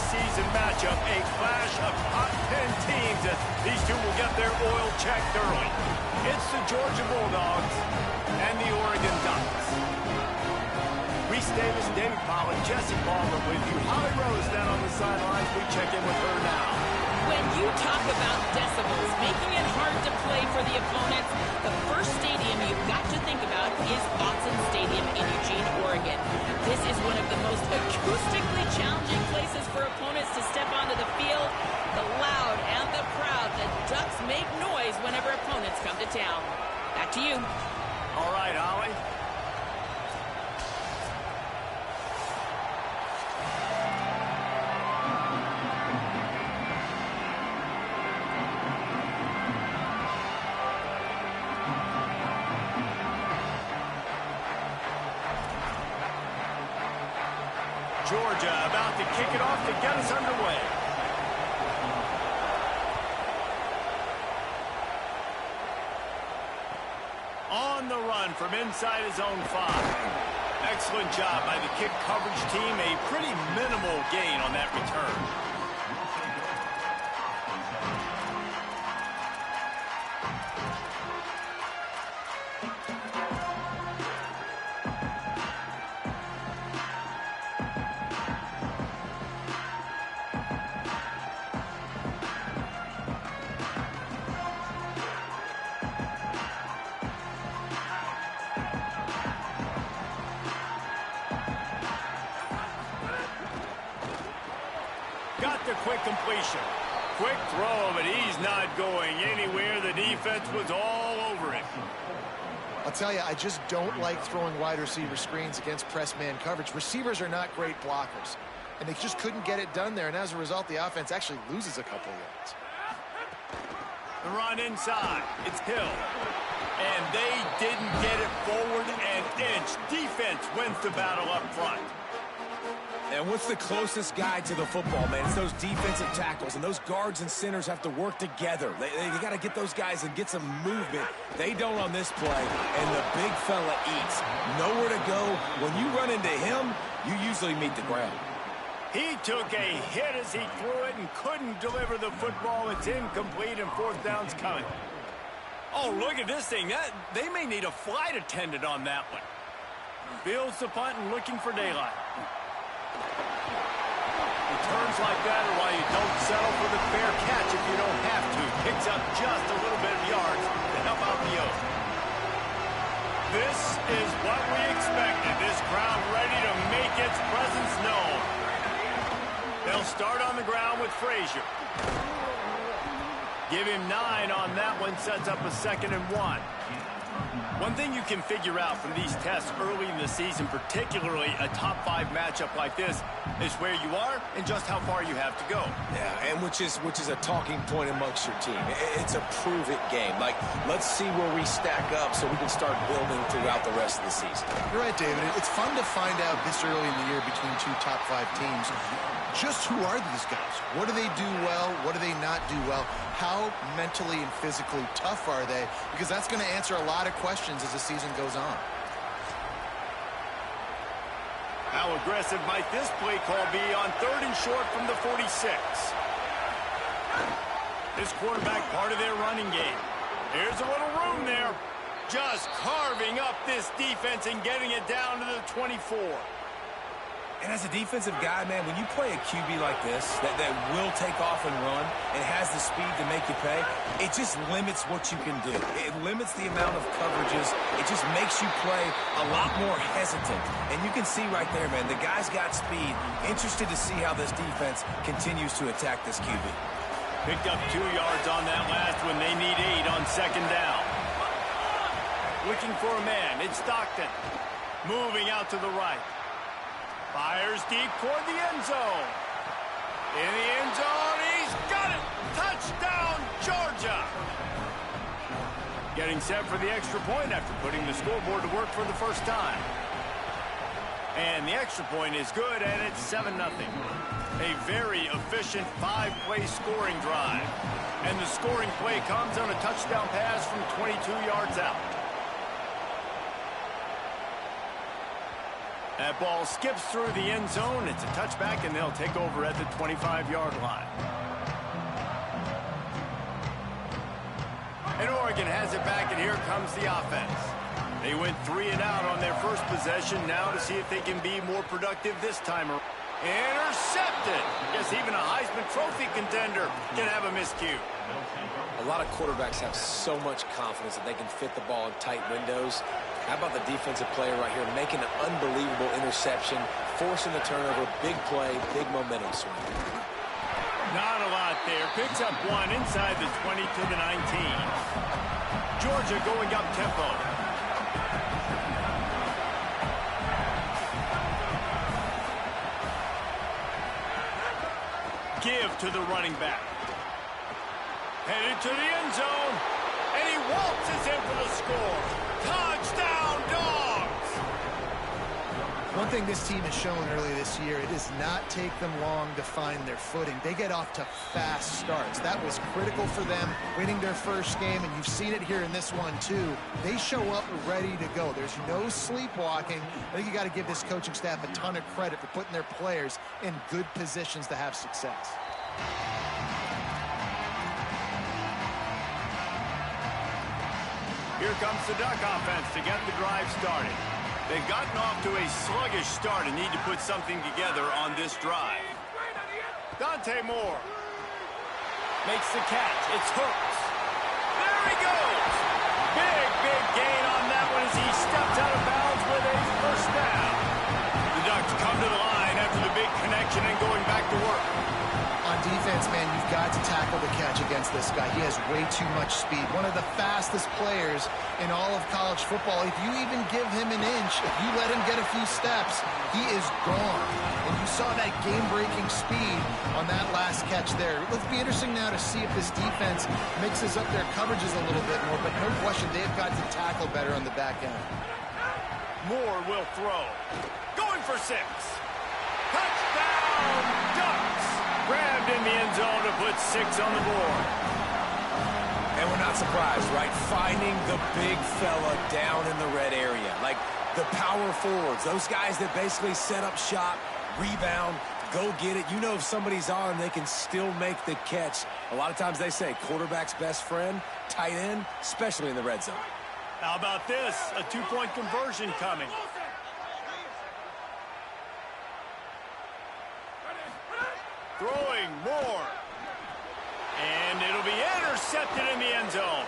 preseason matchup, a clash of top 10 teams. These two will get their oil checked early. It's the Georgia Bulldogs and the Oregon Ducks. Reese Davis, David Pollack, Jesse Palmer with you. Holly Rose down on the sidelines. We check in with her now. When you talk about decibels, making it hard to play for the opponents, the first stadium you've got to think about is Autzen Stadium in Eugene, Oregon. This is one of the most acoustically challenging places for opponents to step onto the field. The loud and the proud, the Ducks make noise whenever opponents come to town. Back to you. All right, Holly. Georgia about to kick it off to get us underway. On the run from inside his own 5. Excellent job by the kick coverage team. A pretty minimal gain on that return. Got the quick completion. Quick throw, but he's not going anywhere. The defense was all over it. I'll tell you, I just don't like throwing wide receiver screens against press man coverage. Receivers are not great blockers, and they just couldn't get it done there, and as a result, the offense actually loses a couple of yards. The run inside. It's Hill. And they didn't get it forward an inch. Defense wins the battle up front. And what's the closest guy to the football, man? It's those defensive tackles, and those guards and centers have to work together. They got to get those guys and get some movement. They don't on this play, and the big fella eats. Nowhere to go. When you run into him, you usually meet the ground. He took a hit as he threw it and couldn't deliver the football. It's incomplete, and fourth down's coming. Oh, look at this thing. They may need a flight attendant on that one. Fields the punt and looking for daylight. Returns like that are why you don't settle for the fair catch if you don't have to. Picks up just a little bit of yards to help out the O's. This is what we expected. This crowd ready to make its presence known. They'll start on the ground with Frazier. Give him 9 on that one, sets up a 2nd and 1. One thing you can figure out from these tests early in the season, particularly a top 5 matchup like this, is where you are and just how far you have to go. Yeah, and which is a talking point amongst your team. It's a prove-it game. Like, let's see where we stack up so we can start building throughout the rest of the season. You're right, David. It's fun to find out this early in the year between 2 top 5 teams. Just who are these guys? What do they do well? What do they not do well? How mentally and physically tough are they? Because that's going to answer a lot of questions as the season goes on. How aggressive might this play call be on 3rd and short from the 46? This quarterback part of their running game. Here's a little room there. Just carving up this defense and getting it down to the 24. And as a defensive guy, man, when you play a QB like this that will take off and run and has the speed to make you pay, it just limits what you can do. It limits the amount of coverages. It just makes you play a lot more hesitant. And you can see right there, man, the guy's got speed. Interested to see how this defense continues to attack this QB. Picked up 2 yards on that last one. They need 8 on 2nd down. Looking for a man. It's Stockton. Moving out to the right. Fires deep toward the end zone. In the end zone, he's got it! Touchdown, Georgia! Getting set for the extra point after putting the scoreboard to work for the first time. And the extra point is good, and it's 7-0. A very efficient 5-play scoring drive. And the scoring play comes on a touchdown pass from 22 yards out. That ball skips through the end zone. It's a touchback, and they'll take over at the 25-yard line. And Oregon has it back, and here comes the offense. They went 3 and out on their first possession. Now to see if they can be more productive this time around. Intercepted. Guess even a Heisman Trophy contender can have a miscue. A lot of quarterbacks have so much confidence that they can fit the ball in tight windows. How about the defensive player right here making an unbelievable interception, forcing the turnover, big play, big momentum swing. Not a lot there. Picks up 1 inside the 20 to the 19. Georgia going up tempo. Give to the running back. Headed to the end zone. And he waltzes in for the score. Touchdown, Dogs! One thing this team has shown early this year, it does not take them long to find their footing. They get off to fast starts. That was critical for them winning their first game, and you've seen it here in this one too. They show up ready to go. There's no sleepwalking. I think you got to give this coaching staff a ton of credit for putting their players in good positions to have success. Here comes the Duck offense to get the drive started. They've gotten off to a sluggish start and need to put something together on this drive. Dante Moore makes the catch. It's Hooks. There he goes. Big gain on that one as he steps out of bounds with a first down. The Ducks come to the line after the big connection and going back to work. On defense, man, you've got to tackle the catch against this guy. He has way too much speed. One of the fastest players in all of college football. If you even give him an inch, if you let him get a few steps, he is gone. And you saw that game-breaking speed on that last catch there. It'll be interesting now to see if this defense mixes up their coverages a little bit more, but no question, they've got to tackle better on the back end. Moore will throw. Going for 6. Touchdown, Ducks! Grabbed in the end zone to put 6 on the board. And we're not surprised, right? Finding the big fella down in the red area. Like the power forwards, those guys that basically set up shop, rebound, go get it. You know if somebody's on, they can still make the catch. A lot of times they say quarterback's best friend, tight end, especially in the red zone. How about this? A 2-point conversion coming. Throwing Moore. And it'll be intercepted in the end zone.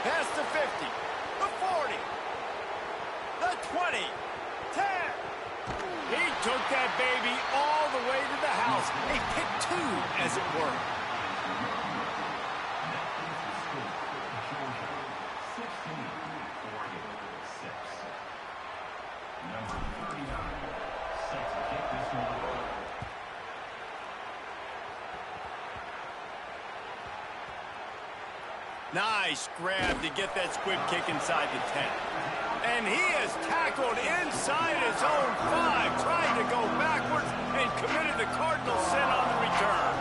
Past the 50, the 40, the 20, 10. He took that baby all the way to the house. A pick 2, as it were. Nice grab to get that squib kick inside the 10. And he is tackled inside his own 5, trying to go backwards and committed the cardinal sin on the return.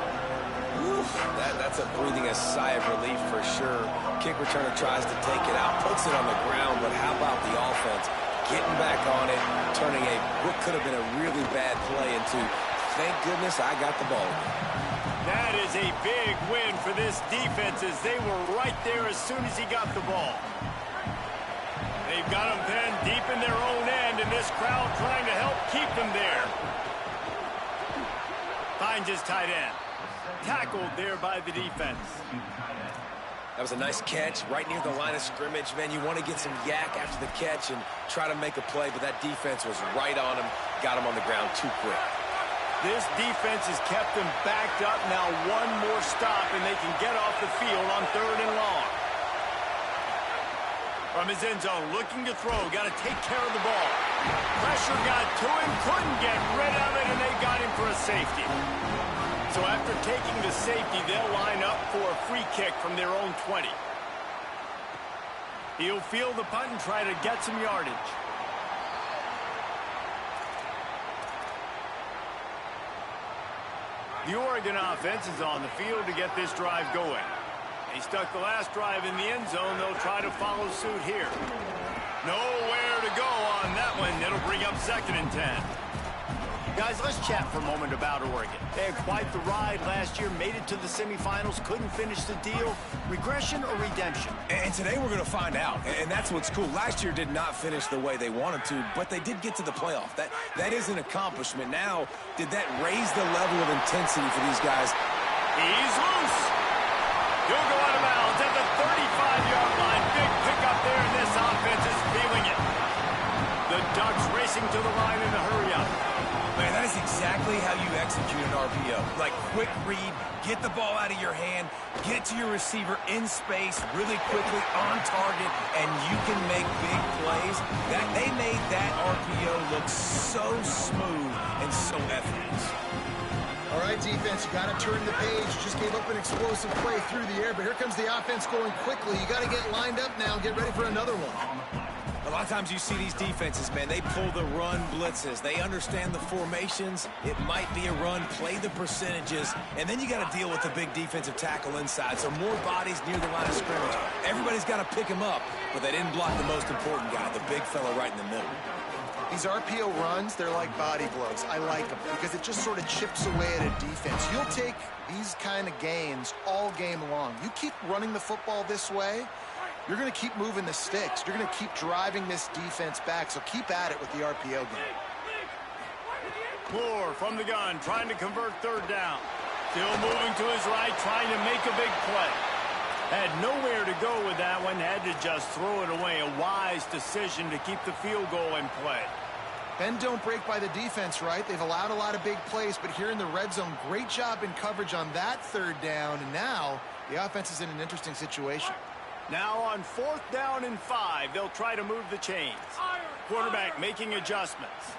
Oof, that's a breathing a sigh of relief for sure. Kick returner tries to take it out, puts it on the ground, but how about the offense getting back on it, turning what could have been a really bad play into, thank goodness I got the ball. That is a big win for this defense as they were right there as soon as he got the ball. They've got him pinned deep in their own end, and this crowd trying to help keep them there. Finds his tight end. Tackled there by the defense. That was a nice catch right near the line of scrimmage. Man, you want to get some yak after the catch and try to make a play, but that defense was right on him, got him on the ground too quick. This defense has kept them backed up. Now one more stop, and they can get off the field on 3rd and long. From his end zone, looking to throw. Got to take care of the ball. Pressure got to him, couldn't get rid of it, and they got him for a safety. So after taking the safety, they'll line up for a free kick from their own 20. He'll field the punt and try to get some yardage. The Oregon offense is on the field to get this drive going. They stuck the last drive in the end zone. They'll try to follow suit here. Nowhere to go on that one. It'll bring up 2nd and 10. Guys, let's chat for a moment about Oregon. They had quite the ride last year, made it to the semifinals, couldn't finish the deal. Regression or redemption? And today we're going to find out. And that's what's cool. Last year did not finish the way they wanted to, but they did get to the playoff. That is an accomplishment. Now, did that raise the level of intensity for these guys? He's loose. He'll go out of bounds at the 35-yard line. Big pickup there, and this offense is feeling it. The Ducks racing to the line in a hurry-up. Man, that is exactly how you execute an RPO. Like, quick read, get the ball out of your hand, get to your receiver in space really quickly on target, and you can make big plays. They made that RPO look so smooth and so effortless. All right, defense, you got to turn the page. Just gave up an explosive play through the air, but here comes the offense going quickly. You got to get lined up now and get ready for another one. A lot of times you see these defenses, man, they pull the run blitzes. They understand the formations. It might be a run, play the percentages, and then you got to deal with the big defensive tackle inside. So more bodies near the line of scrimmage. Everybody's got to pick him up, but they didn't block the most important guy, the big fella right in the middle. These RPO runs, they're like body blows. I like them because it just sort of chips away at a defense. You'll take these kind of gains all game long. You keep running the football this way, you're going to keep moving the sticks. You're going to keep driving this defense back, so keep at it with the RPO game. Moore from the gun, trying to convert 3rd down. Still moving to his right, trying to make a big play. Had nowhere to go with that one, had to just throw it away. A wise decision to keep the field goal in play. Bend don't break by the defense, right? They've allowed a lot of big plays, but here in the red zone, great job in coverage on that 3rd down, and now the offense is in an interesting situation. Now on 4th down and 5, they'll try to move the chains. Quarterback making adjustments.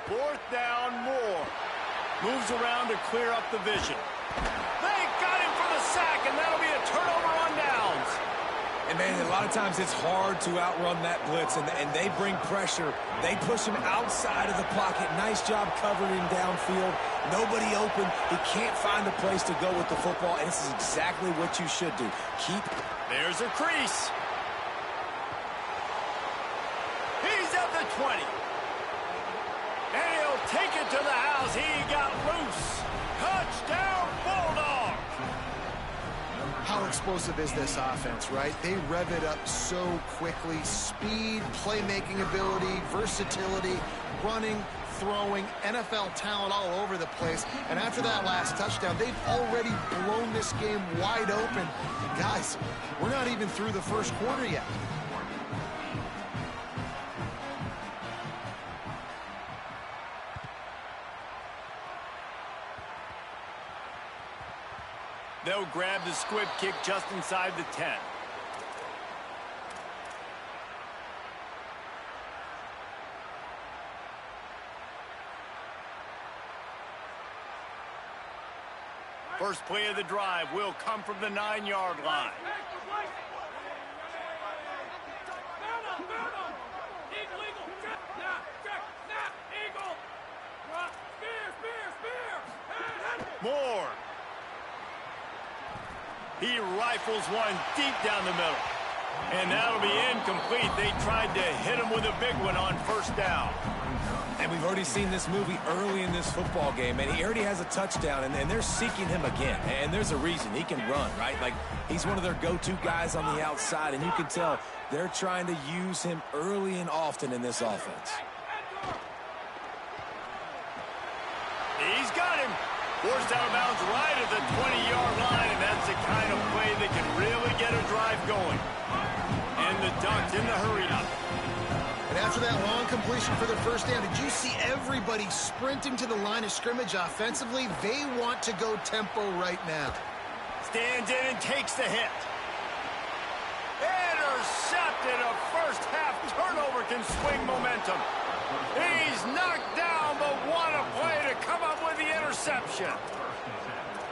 4th down, Moore. Moves around to clear up the vision. They got him for the sack, and that'll be a turnover on downs. And, man, a lot of times it's hard to outrun that blitz, and they bring pressure. They push him outside of the pocket. Nice job covering him downfield. Nobody open. He can't find a place to go with the football, and this is exactly what you should do. There's a crease. He's at the 20. And he'll take it to the house. He got loose. Touchdown, Bulldog. How explosive is this offense, right? They rev it up so quickly. Speed, playmaking ability, versatility, running, throwing, NFL talent all over the place. And after that last touchdown, they've already blown this game wide open. Guys, we're not even through the first quarter yet. They'll grab the squib kick just inside the 10. First play of the drive will come from the 9-yard line. Moore. He rifles one deep down the middle. And that'll be incomplete. They tried to hit him with a big one on 1st down. And we've already seen this movie early in this football game, and he already has a touchdown, and they're seeking him again. And there's a reason. He can run, right? Like, he's one of their go-to guys on the outside, and you can tell they're trying to use him early and often in this offense. He's got him. Forced out of bounds right at the 20-yard line, and that's the kind of play that can really get a drive going. And the Ducks in the hurry-up. And after that long completion for the 1st down, did you see everybody sprinting to the line of scrimmage offensively? They want to go tempo right now. Stands in and takes the hit. Intercepted. A first-half turnover can swing momentum. He's knocked down, but what a play to come up with the interception.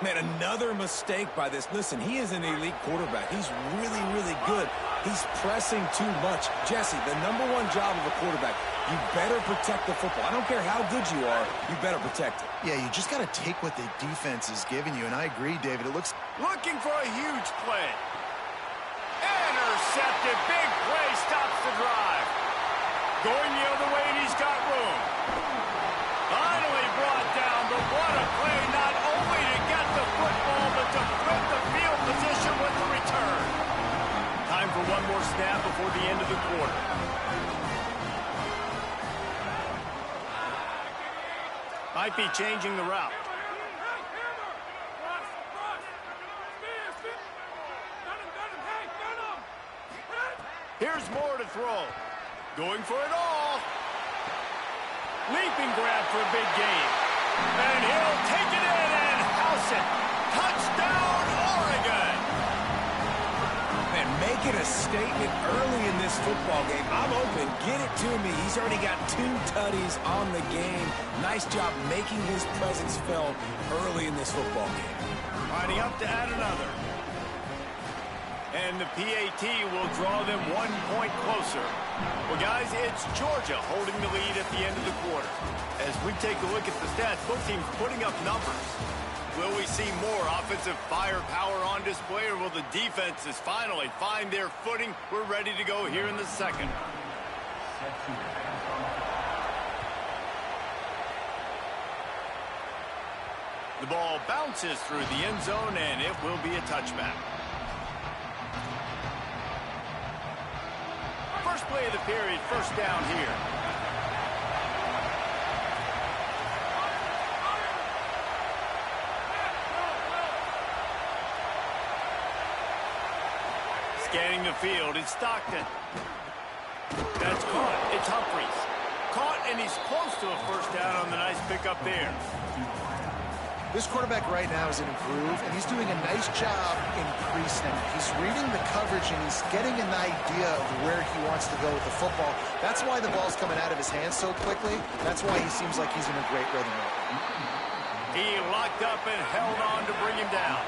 Man, another mistake by this. Listen, he is an elite quarterback. He's really, really good. He's pressing too much. Jesse, the #1 job of a quarterback, you better protect the football. I don't care how good you are, you better protect it. Yeah, you just got to take what the defense is giving you, and I agree, David. It looks... Looking for a huge play. Intercepted. Big play stops the drive. Going the other way, and he's got room. Finally brought down, but what a play, not only to get the football, but to flip the field position with the return. Time for one more snap before the end of the quarter. Might be changing the route. Here's more to throw. Going for it all. Leaping grab for a big gain. And he'll take it in and house it. Touchdown, Oregon! Man, making a statement early in this football game. I'm open. Get it to me. He's already got 2 tutties on the game. Nice job making his presence felt early in this football game. Lining up to add another. And the PAT will draw them 1 point closer. Well, guys, it's Georgia holding the lead at the end of the quarter. As we take a look at the stats, both teams putting up numbers. Will we see more offensive firepower on display, or will the defenses finally find their footing? We're ready to go here in the second. The ball bounces through the end zone, and it will be a touchback. First play of the period, first down here. Scanning the field, it's Stockton. That's caught, it's Humphries. Caught, and he's close to a first down on the nice pickup there. This quarterback right now is in a groove, and he's doing a nice job in pre-snap. He's reading the coverage, and he's getting an idea of where he wants to go with the football. That's why the ball's coming out of his hands so quickly. That's why he seems like he's in a great rhythm right now. He locked up and held on to bring him down.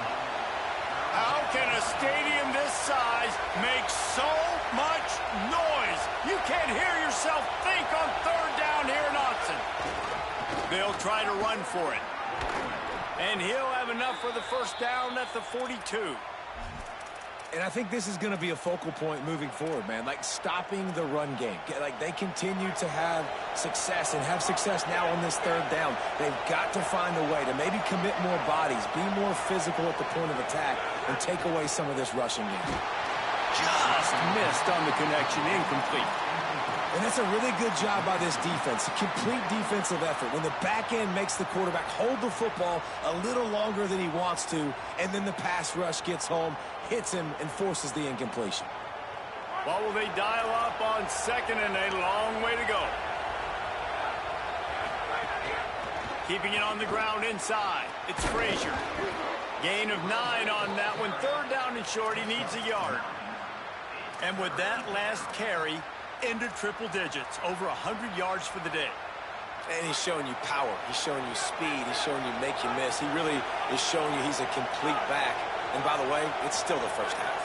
How can a stadium this size make so much noise? You can't hear yourself think on third down here in Autzen. They'll try to run for it. And he'll have enough for the first down at the 42. And I think this is going to be a focal point moving forward, man. Like, stopping the run game. Like, they continue to have success and have success now on this third down. They've got to find a way to maybe commit more bodies, be more physical at the point of attack, and take away some of this rushing game. Just missed on the connection, incomplete. And that's a really good job by this defense. A complete defensive effort. When the back end makes the quarterback hold the football a little longer than he wants to, and then the pass rush gets home, hits him, and forces the incompletion. Well, will they dial up on second, and a long way to go. Keeping it on the ground inside. It's Frazier. Gain of 9 on that one. Third down and short. He needs a yard. And with that last carry, into triple digits, over 100 yards for the day. And he's showing you power. He's showing you speed. He's showing you make you miss. He really is showing you he's a complete back. And by the way, it's still the first half.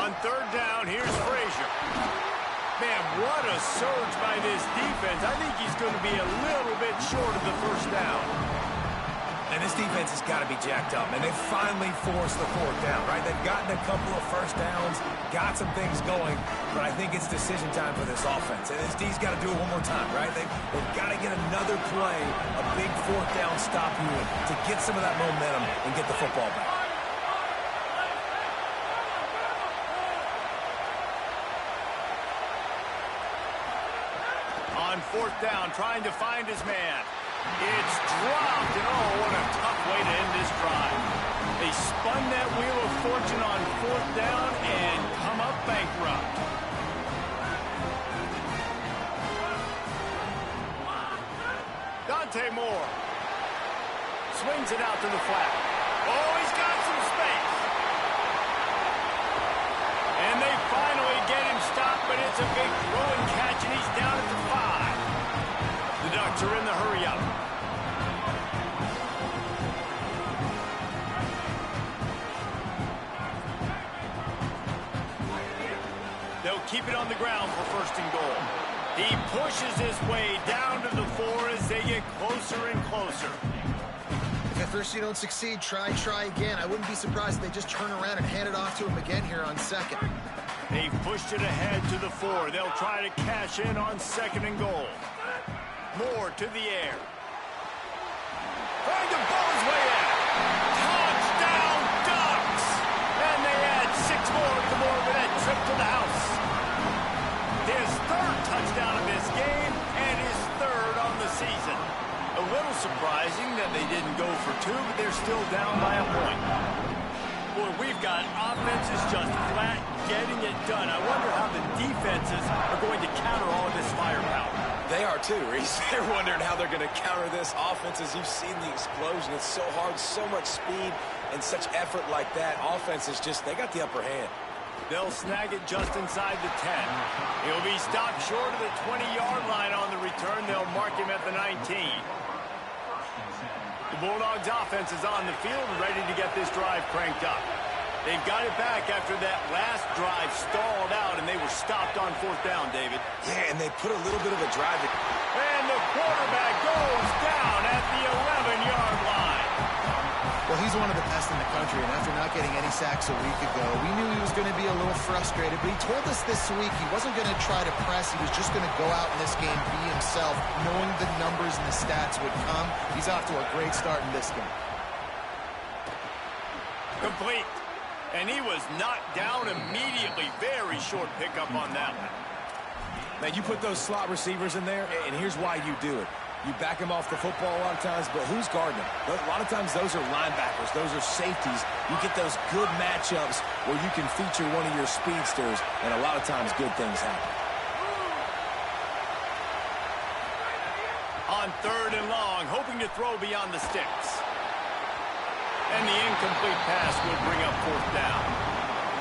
On third down, here's Frazier. Man, what a surge by this defense. I think he's going to be a little bit short of the first down. And this defense has got to be jacked up, and they've finally forced the fourth down, right? They've gotten a couple of first downs, got some things going, but I think it's decision time for this offense. And this D's got to do it one more time, right? They've got to get another play, a big fourth down stop unit to get some of that momentum and get the football back. On fourth down, trying to find his man. It's dropped, and oh, what a tough way to end this drive. They spun that wheel of fortune on fourth down and come up bankrupt. Dante Moore swings it out to the flat. Oh, he's got some space. And they finally get him stopped, but it's a big throw and catch, and he's down at the 5. The Ducks are in the hurry-up. They'll keep it on the ground for first and goal. He pushes his way down to the 4 as they get closer and closer. The first you don't succeed, try again. I wouldn't be surprised if they just turn around and hand it off to him again here on second. They've pushed it ahead to the 4. They'll try to cash in on 2nd and goal. Moore to the air. Trying to ball his way in. Touchdown, Ducks! And they add 6 more to the board with that trip to the house. His 3rd touchdown of this game and his 3rd on the season. A little surprising that they didn't go for 2, but they're still down by a point. Boy, we've got offenses just flat getting it done. I wonder how the defenses are going to counter all of this firepower. They are too, Reese. They're wondering how they're going to counter this offense. As you've seen the explosion, it's so hard, so much speed, and such effort like that. Offense is just, they got the upper hand. They'll snag it just inside the 10. He'll be stopped short of the 20-yard line on the return. They'll mark him at the 19. The Bulldogs offense is on the field, ready to get this drive cranked up. They've got it back after that last drive stalled out, and they were stopped on 4th down, David. Yeah, and they put a little bit of a drive. And the quarterback goes down at the 11-yard line. Well, he's one of the best in the country, and after not getting any sacks a week ago, we knew he was going to be a little frustrated, but he told us this week he wasn't going to try to press. He was just going to go out in this game, be himself, knowing the numbers and the stats would come. He's off to a great start in this game. Complete. And he was knocked down immediately. Very short pickup on that one. Now, you put those slot receivers in there, and here's why you do it. You back them off the football a lot of times, but who's guarding them? A lot of times those are linebackers. Those are safeties. You get those good matchups where you can feature one of your speedsters, and a lot of times good things happen. On 3rd and long, hoping to throw beyond the sticks. And the incomplete pass will bring up 4th down.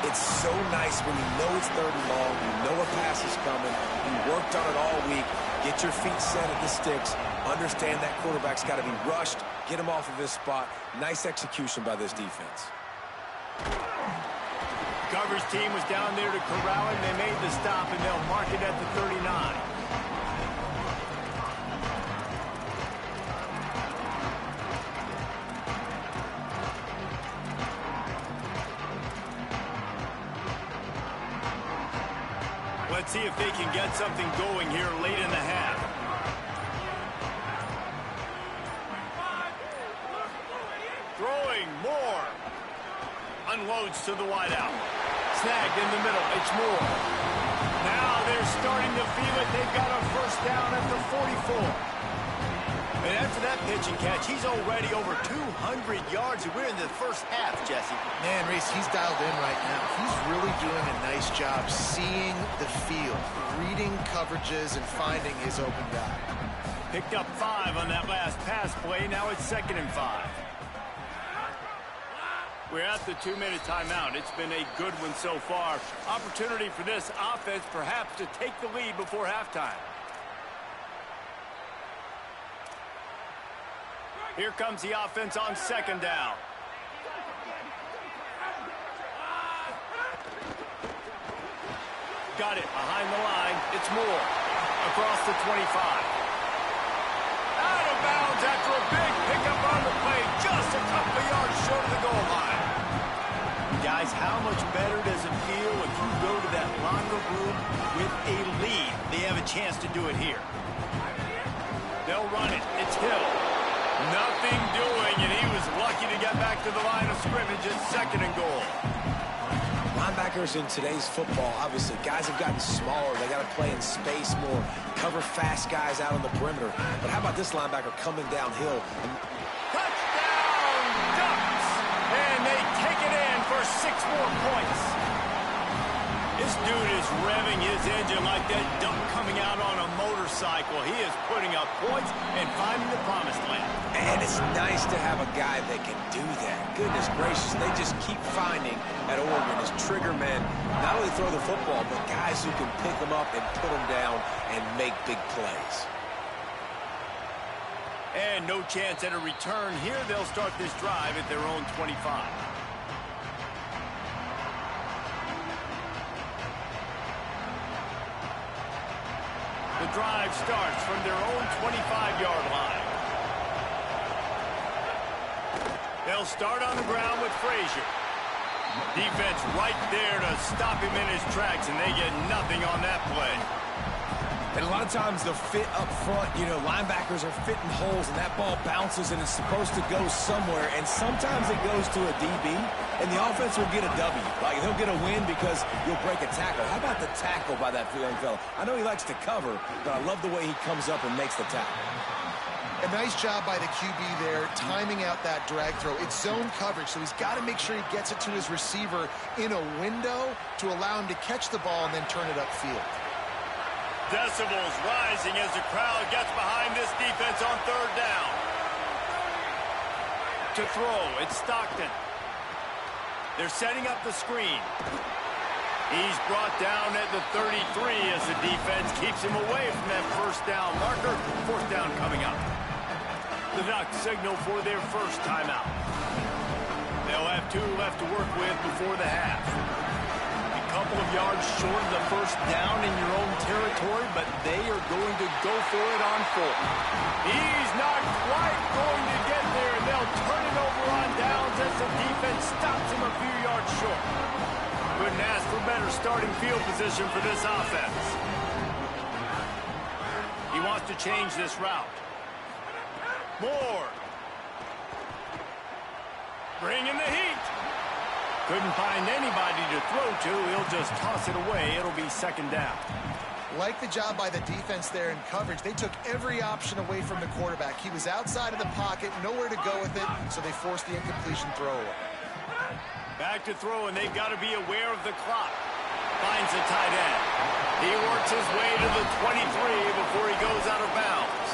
It's so nice when you know it's 3rd and long, you know a pass is coming, you worked on it all week, get your feet set at the sticks, understand that quarterback's got to be rushed, get him off of his spot. Nice execution by this defense. Coverage team was down there to corral him. They made the stop, and they'll mark it at the 39. Let's see if they can get something going here late in the half. Throwing Moore. Unloads to the wideout. Snagged in the middle. It's Moore. Now they're starting to feel it. They've got a 1st down at the 44. And after that pitch and catch, he's already over 200 yards, and we're in the 1st half, Jesse. Man, Reese, he's dialed in right now. He's really doing a nice job seeing the field, reading coverages, and finding his open guy. Picked up 5 on that last pass play. Now it's 2nd and 5. We're at the 2-minute timeout. It's been a good one so far. Opportunity for this offense perhaps to take the lead before halftime. Here comes the offense on 2nd down. Got it behind the line. It's Moore across the 25. Out of bounds after a big pickup on the play, just a couple of yards short of the goal line. Guys, how much better does it feel if you go to that locker room with a lead? They have a chance to do it here. They'll run it. It's Hill. Nothing doing, and he was lucky to get back to the line of scrimmage at 2nd and goal. Linebackers in today's football, obviously, guys have gotten smaller. They got to play in space more, cover fast guys out on the perimeter. But how about this linebacker coming downhill? Touchdown, Ducks! And they take it in for 6 more points. This dude is revving his engine like that duck coming out on a motorcycle. He is putting up points and finding the promised land. And it's nice to have a guy that can do that. Goodness gracious, they just keep finding at Oregon as trigger men, not only throw the football, but guys who can pick them up and put them down and make big plays. And no chance at a return here. They'll start this drive at their own 25. The drive starts from their own 25-yard line. They'll start on the ground with Frazier. Defense right there to stop him in his tracks, and they get nothing on that play. And a lot of times the fit up front, you know, linebackers are fitting holes, and that ball bounces, and it's supposed to go somewhere, and sometimes it goes to a DB, and the offense will get a W. Like, they'll get a win because you'll break a tackle. How about the tackle by that young fella? I know he likes to cover, but I love the way he comes up and makes the tackle. A nice job by the QB there, timing out that drag throw. It's zone coverage, so he's got to make sure he gets it to his receiver in a window to allow him to catch the ball and then turn it upfield. Decibels rising as the crowd gets behind this defense on third down. To throw, it's Stockton. They're setting up the screen. He's brought down at the 33 as the defense keeps him away from that first down marker. Fourth down coming up. The Ducks signal for their first timeout. They'll have 2 left to work with before the half. A couple of yards short of the first down in your own territory, but they are going to go for it on 4. He's not quite going to get there, and they'll turn it over on downs as the defense stops him a few yards short. Couldn't ask for better starting field position for this offense. He wants to change this route. Moore. Bringing the heat. Couldn't find anybody to throw to. He'll just toss it away. It'll be second down. Like the job by the defense there in coverage. They took every option away from the quarterback. He was outside of the pocket, nowhere to go with it, so they forced the incompletion throwaway. Back to throw, and they've got to be aware of the clock. Finds the tight end. He works his way to the 23 before he goes out of bounds.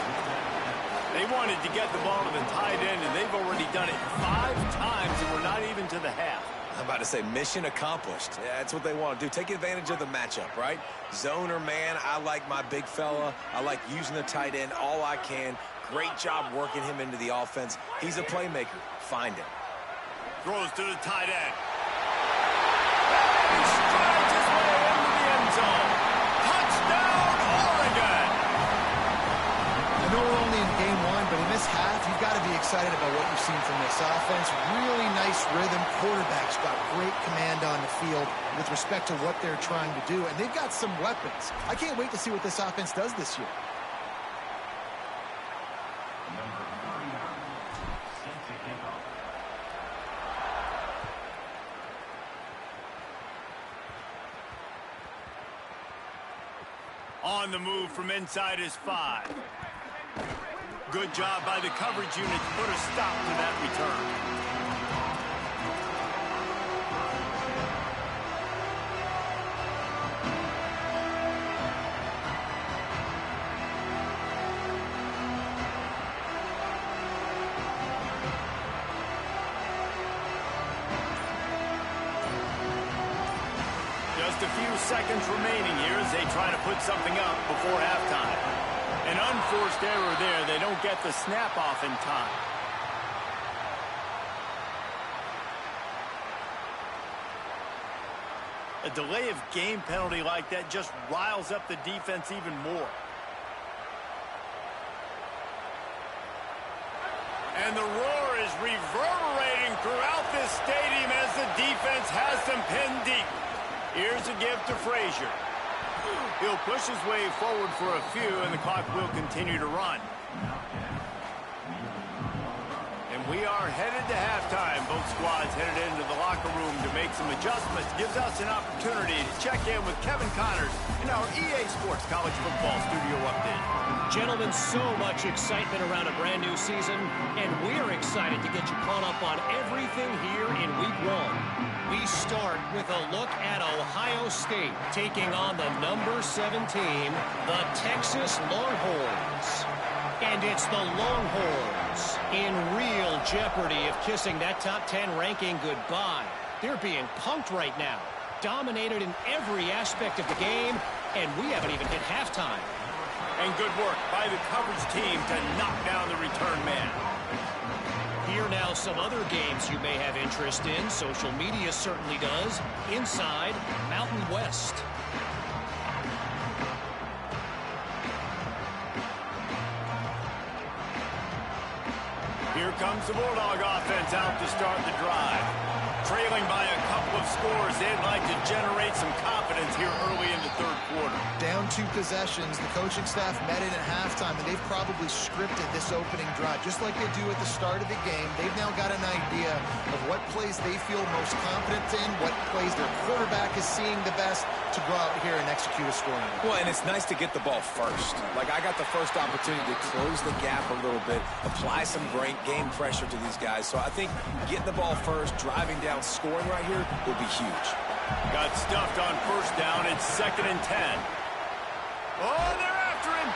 They wanted to get the ball to the tight end, and they've already done it 5 times, and we're not even to the half. I'm about to say mission accomplished. Yeah, that's what they want to do. Take advantage of the matchup, right? Zone or man, I like my big fella. I like using the tight end all I can. Great job working him into the offense. He's a playmaker. Find him. Throws to the tight end. He strides his way into the end zone. Touchdown, Oregon! I know we're only in game 1, but in this half, you've got to be excited about what you've seen from this offense. Really nice rhythm. Quarterback's got great command on the field with respect to what they're trying to do, and they've got some weapons. I can't wait to see what this offense does this year. On the move from inside his 5. Good job by the coverage unit to put a stop to that return. Just a few seconds remaining here as they try to put something up before halftime. An unforced error there. They don't get the snap off in time. A delay of game penalty like that just riles up the defense even more. And the roar is reverberating throughout this stadium as the defense has them pinned deep. Here's a give to Frazier. He'll push his way forward for a few, and the clock will continue to run. And we are headed to halftime. Both squads headed into the locker room to make some adjustments. Gives us an opportunity to check in with Kevin Connors in our EA Sports College Football Studio Update. Gentlemen, so much excitement around a brand new season, and we're excited to get you caught up on everything here in Week 1. We start with a look at Ohio State taking on the number 7 team, the Texas Longhorns. And it's the Longhorns in real jeopardy of kissing that top 10 ranking goodbye. They're being punked right now, dominated in every aspect of the game, and we haven't even hit halftime. And good work by the coverage team to knock down the return man. Here now some other games you may have interest in. Social media certainly does. Inside Mountain West. Here comes the Bulldog offense out to start the drive. Trailing by a couple of scores, they'd like to generate some confidence here early in the third quarter. Down 2 possessions, the coaching staff met in at halftime, and they've probably scripted this opening drive. Just like they do at the start of the game, they've now got an idea of what plays they feel most confident in, what plays their quarterback is seeing the best to go out here and execute a scoring. Well, and it's nice to get the ball first. Like, I got the first opportunity to close the gap a little bit, apply some great game pressure to these guys. So I think getting the ball first, driving down, scoring right here will be huge. Got stuffed on first down. It's 2nd and 10. Oh, they're after him.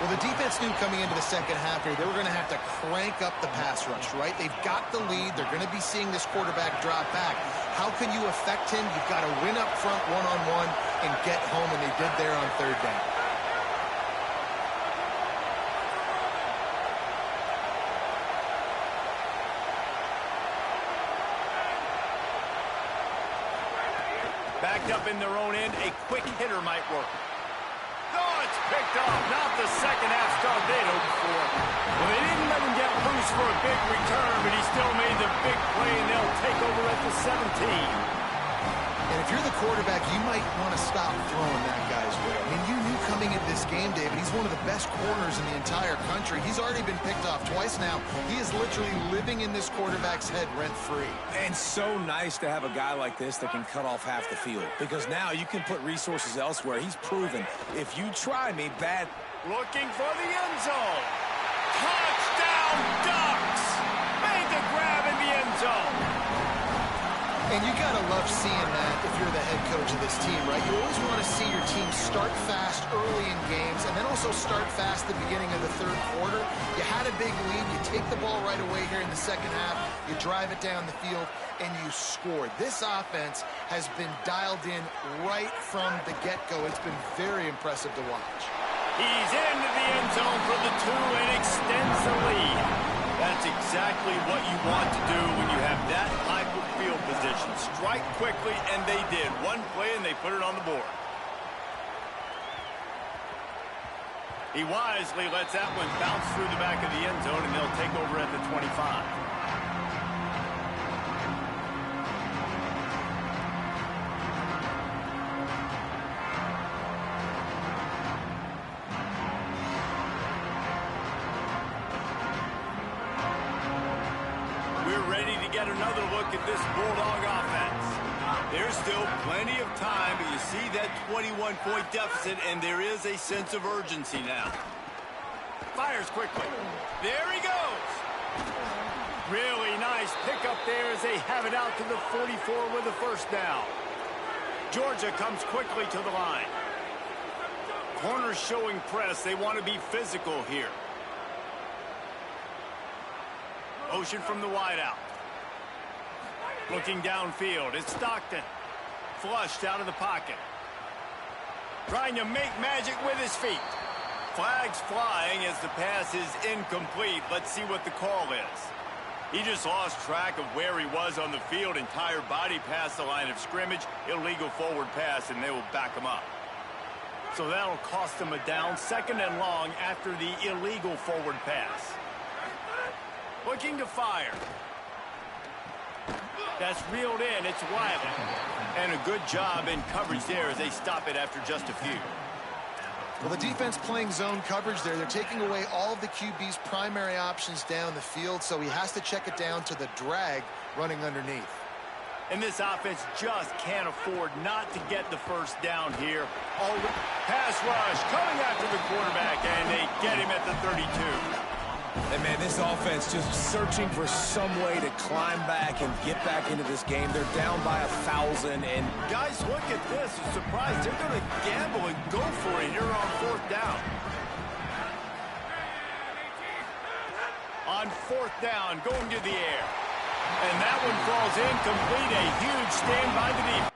Well, the defense knew coming into the second half here they were going to have to crank up the pass rush, right? They've got the lead. They're going to be seeing this quarterback drop back. How can you affect him? You've got to win up front one-on-one and get home, and they did there on 3rd down. Backed up in their own end, a quick hitter might work. Oh, it's picked off. Not the second half start they'd hoped for. Well, they didn't let him get loose for a big return, but he still made the big play, and they'll take over at the 17. And if you're the quarterback, you might want to stop throwing that guy's way. I mean, you knew coming into this game, David, he's one of the best corners in the entire country. He's already been picked off twice now. He is literally living in this quarterback's head rent-free. And so nice to have a guy like this that can cut off half the field. Because now you can put resources elsewhere. He's proven, if you try me, bad. Looking for the end zone. Touchdown, Ducks! Made the grab in the end zone. And you got to love seeing that if you're the head coach of this team, right? You always want to see your team start fast early in games and then also start fast at the beginning of the 3rd quarter. You had a big lead. You take the ball right away here in the second half. You drive it down the field, and you score. This offense has been dialed in right from the get-go. It's been very impressive to watch. He's into the end zone for the 2 and extends the lead. That's exactly what you want to do when you have that type of field position. Strike quickly, and they did. One play, and they put it on the board. He wisely lets that one bounce through the back of the end zone, and they'll take over at the 25. Get another look at this Bulldog offense. There's still plenty of time, but you see that 21-point deficit, and there is a sense of urgency now. Fires quickly. There he goes. Really nice pickup there as they have it out to the 44 with a first down. Georgia comes quickly to the line. Corners showing press. They want to be physical here. Motion from the wideout. Looking downfield, it's Stockton. Flushed out of the pocket. Trying to make magic with his feet. Flags flying as the pass is incomplete. Let's see what the call is. He just lost track of where he was on the field. Entire body past the line of scrimmage. Illegal forward pass, and they will back him up. So that'll cost them a down. 2nd and long after the illegal forward pass. Looking to fire. That's reeled in. It's Wiley. And a good job in coverage there as they stop it after just a few. Well, the defense playing zone coverage there. They're taking away all of the QB's primary options down the field, so he has to check it down to the drag running underneath. And this offense just can't afford not to get the first down here. Pass rush coming after the quarterback, and they get him at the 32. And, man, this offense just searching for some way to climb back and get back into this game. They're down by 1,000. And guys, look at this. I'm surprised they're going to gamble and go for it here on 4th down. On 4th down, going to the air. And that one falls incomplete. A huge stand by the defense.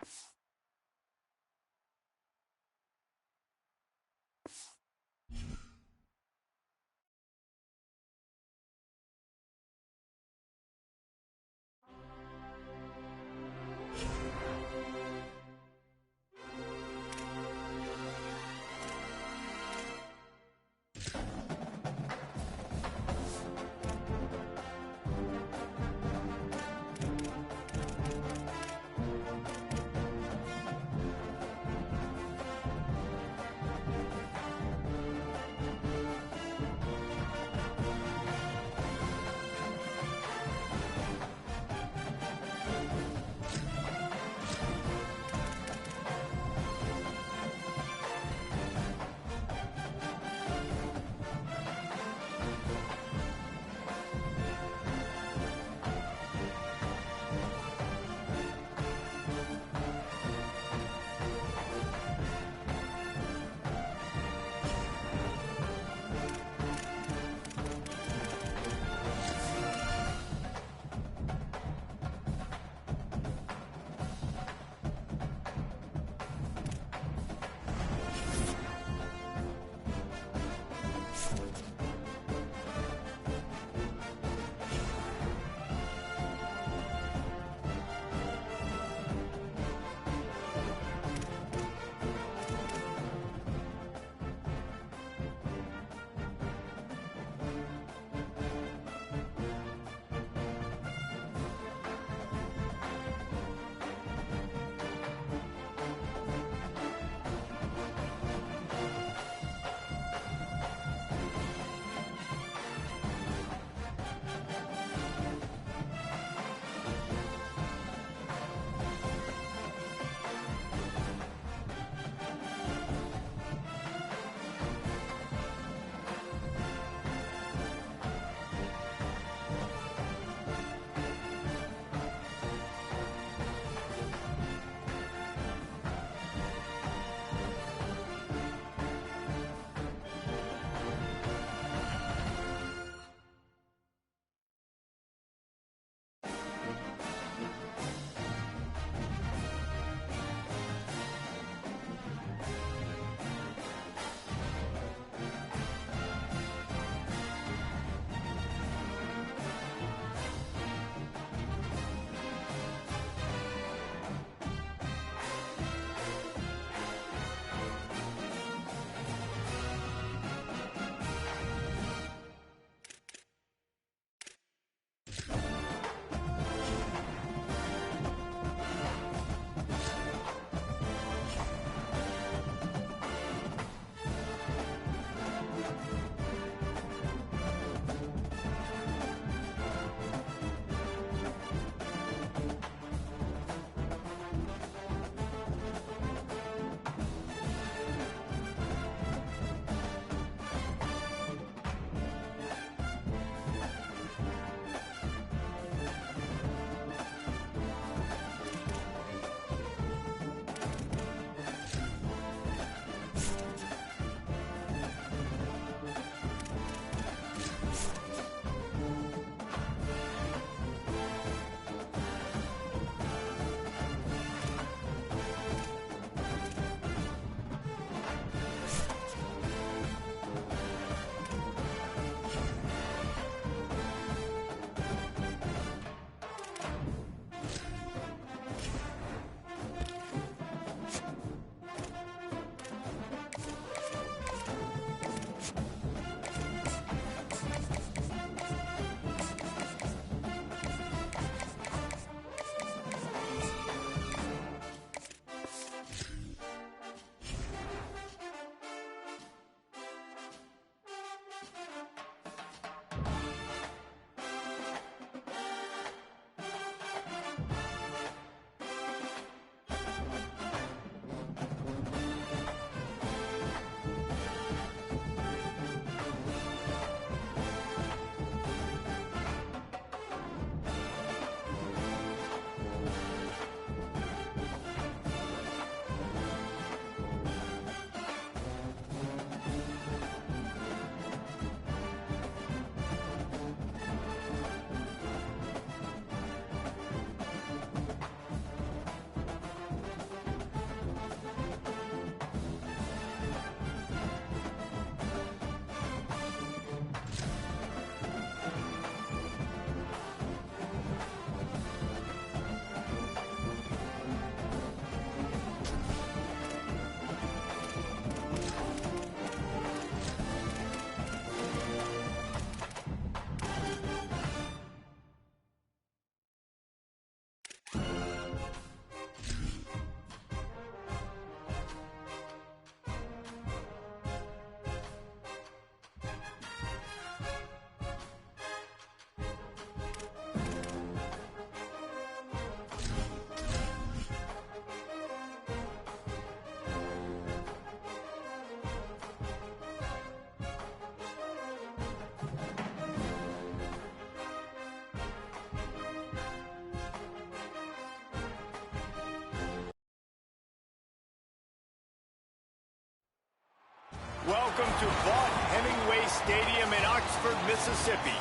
Welcome to Vaught Hemingway Stadium in Oxford, Mississippi.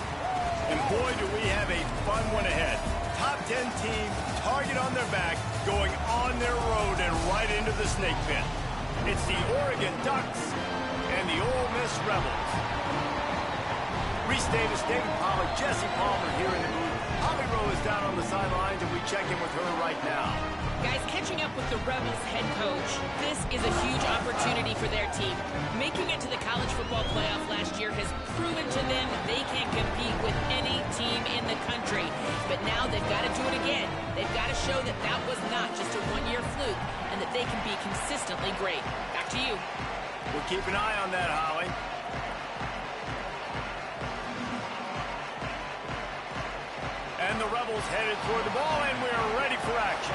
And boy, do we have a fun one ahead. Top 10 team, target on their back, going on their road and right into the snake pit. It's the Oregon Ducks and the Ole Miss Rebels. Reese Davis, David Pollack, Jesse Palmer here in the booth. Holly Rowe is down on the sidelines, and we check in with her right now. Guys, catching up with the Rebels head coach, this is a huge opportunity for their team. Making it to the college football playoff last year has proven to them they can compete with any team in the country. But now they've got to do it again. They've got to show that that was not just a one-year fluke and that they can be consistently great. Back to you. We'll keep an eye on that, Holly. And the Rebels headed toward the ball, and we're ready for action.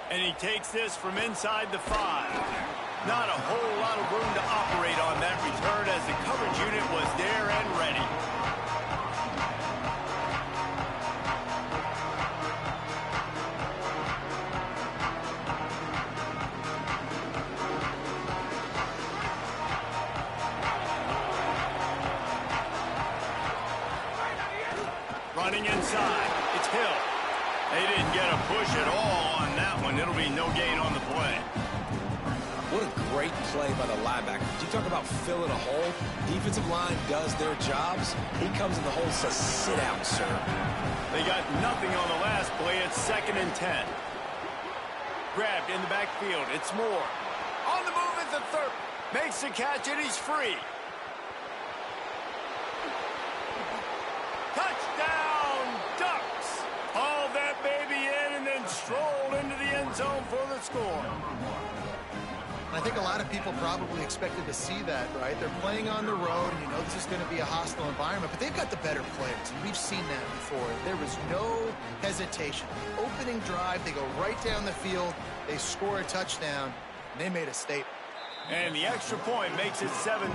And he takes this from inside the 5. Not a whole lot of room to operate on that return as the coverage unit was there and ready. Running inside, it's Hill. They didn't get a push at all on that one. It'll be no gain on the play. What a great play by the linebacker. You talk about filling a hole. Defensive line does their jobs. He comes in the hole and says, sit down, sir. They got nothing on the last play. It's 2nd and 10. Grabbed in the backfield. It's Moore. On the move at the 3rd. Makes the catch, and he's free. Touchdown, Ducks! Haul that baby in and then stroll into the end zone for the score. I think a lot of people probably expected to see that, right? They're playing on the road, and you know this is going to be a hostile environment, but they've got the better players, and we've seen that before. There was no hesitation. Opening drive, they go right down the field, they score a touchdown, and they made a statement. And the extra point makes it 7-0.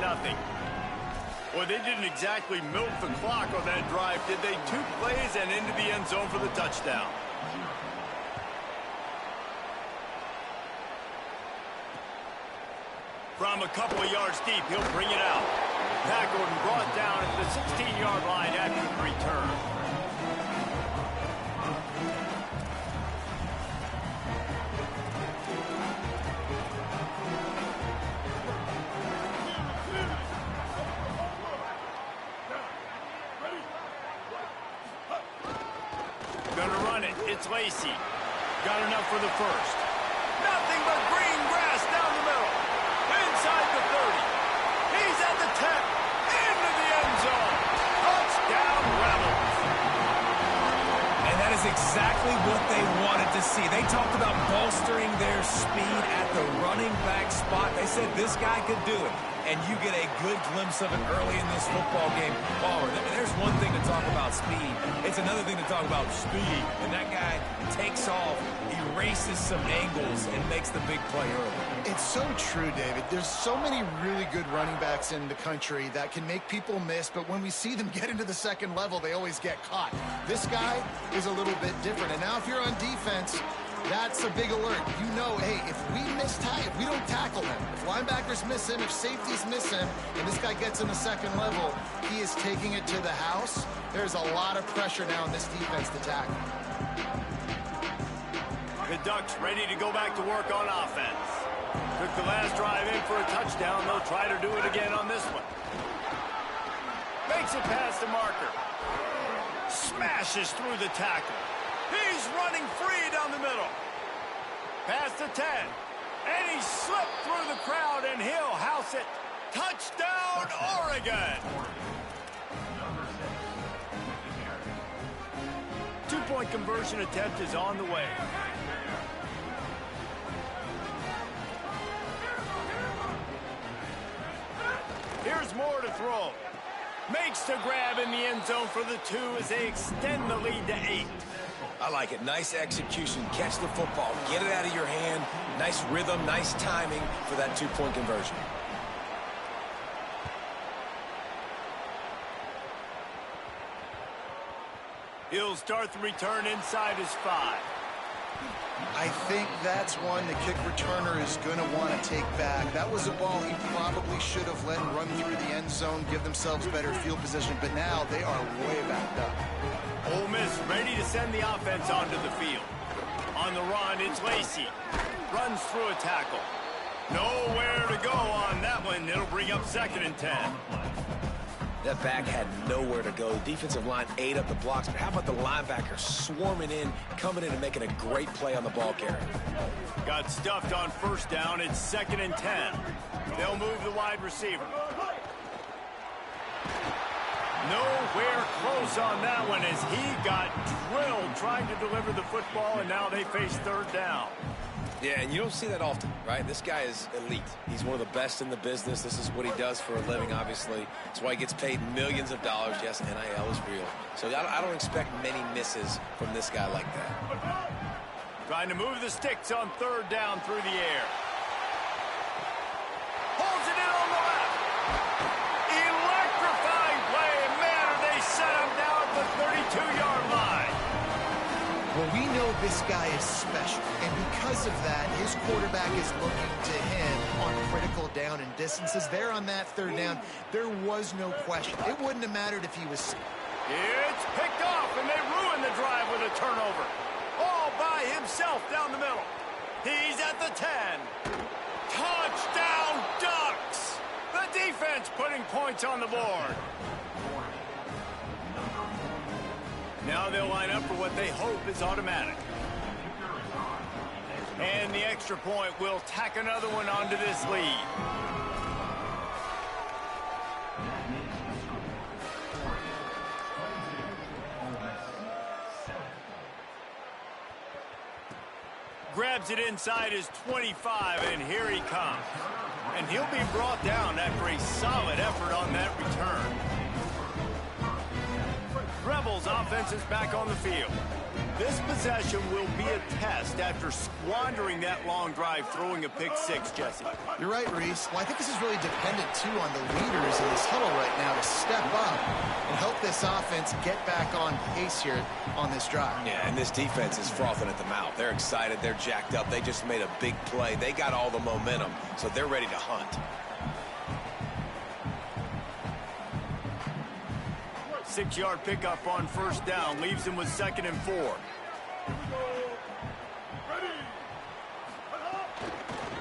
Well, they didn't exactly milk the clock on that drive, did they? 2 plays and into the end zone for the touchdown. From a couple of yards deep, he'll bring it out. Tackled and brought down at the 16-yard line after the return. Gonna run it. It's Lacey. Got enough for the first. Nothing but green grass down the middle. Inside the 30. He's at the 10. Into the end zone. Touchdown, Rebels. And that is exactly what they wanted to see. They talked about bolstering their speed at the running back spot. They said this guy could do it. And you get a good glimpse of it early in this football game. Palmer, there's one thing to talk about speed. It's another thing to talk about speed. And that guy takes off, erases some angles, and makes the big play early. It's so true, David. There's so many really good running backs in the country that can make people miss, but when we see them get into the second level, they always get caught. This guy is a little bit different. And now if you're on defense, that's a big alert. You know, hey, if we don't tackle him, if linebackers miss him, if safeties miss him, and this guy gets in the second level, he is taking it to the house. There's a lot of pressure now in this defense to tackle. The Ducks ready to go back to work on offense. Took the last drive in for a touchdown. They'll try to do it again on this one. Makes it past the marker. Smashes through the tackle. He's running free down the middle. Past the 10. And he slipped through the crowd, and he'll house it. Touchdown, Oregon! 2-point conversion attempt is on the way. Here's Moore to throw. Makes the grab in the end zone for the 2 as they extend the lead to 8. I like it. Nice execution. Catch the football. Get it out of your hand. Nice rhythm, nice timing for that 2-point conversion. He'll start the return inside his 5. I think that's one the kick returner is going to want to take back. That was a ball he probably should have let run through the end zone, give themselves better field position, but now they are way backed up. Ole Miss ready to send the offense onto the field. On the run, it's Lacey. Runs through a tackle. Nowhere to go on that one. It'll bring up 2nd and 10. That back had nowhere to go. Defensive line ate up the blocks, but how about the linebacker swarming in, coming in and making a great play on the ball carrier? Got stuffed on 1st down. It's 2nd and 10. They'll move the wide receiver. Nowhere close on that one as he got drilled trying to deliver the football, and now they face 3rd down. Yeah, and you don't see that often, right? This guy is elite. He's one of the best in the business. This is what he does for a living, obviously. That's why he gets paid millions of dollars. Yes, NIL is real. So I don't expect many misses from this guy like that. Trying to move the sticks on 3rd down through the air. Holds it in on the left. Electrifying play, and man, are they set up now at the 32-yard line. Well, we know this guy is special, and because of that, his quarterback is looking to him on critical down and distances. There on that 3rd down, there was no question. It wouldn't have mattered if he was... It's picked off, and they ruin the drive with a turnover. All by himself down the middle. He's at the 10. Touchdown, Ducks! The defense putting points on the board. Now they'll line up for what they hope is automatic. And the extra point will tack another one onto this lead. Grabs it inside his 25, and here he comes. And he'll be brought down after a solid effort on that return. Rebels offense is back on the field. This possession will be a test after squandering that long drive, throwing a pick-6, Jesse. You're right, Reese. Well, I think this is really dependent, too, on the leaders in this huddle right now to step up and help this offense get back on pace here on this drive. Yeah, and this defense is frothing at the mouth. They're excited. They're jacked up. They just made a big play. They got all the momentum, so they're ready to hunt. 6-yard pickup on 1st down leaves him with 2nd and 4.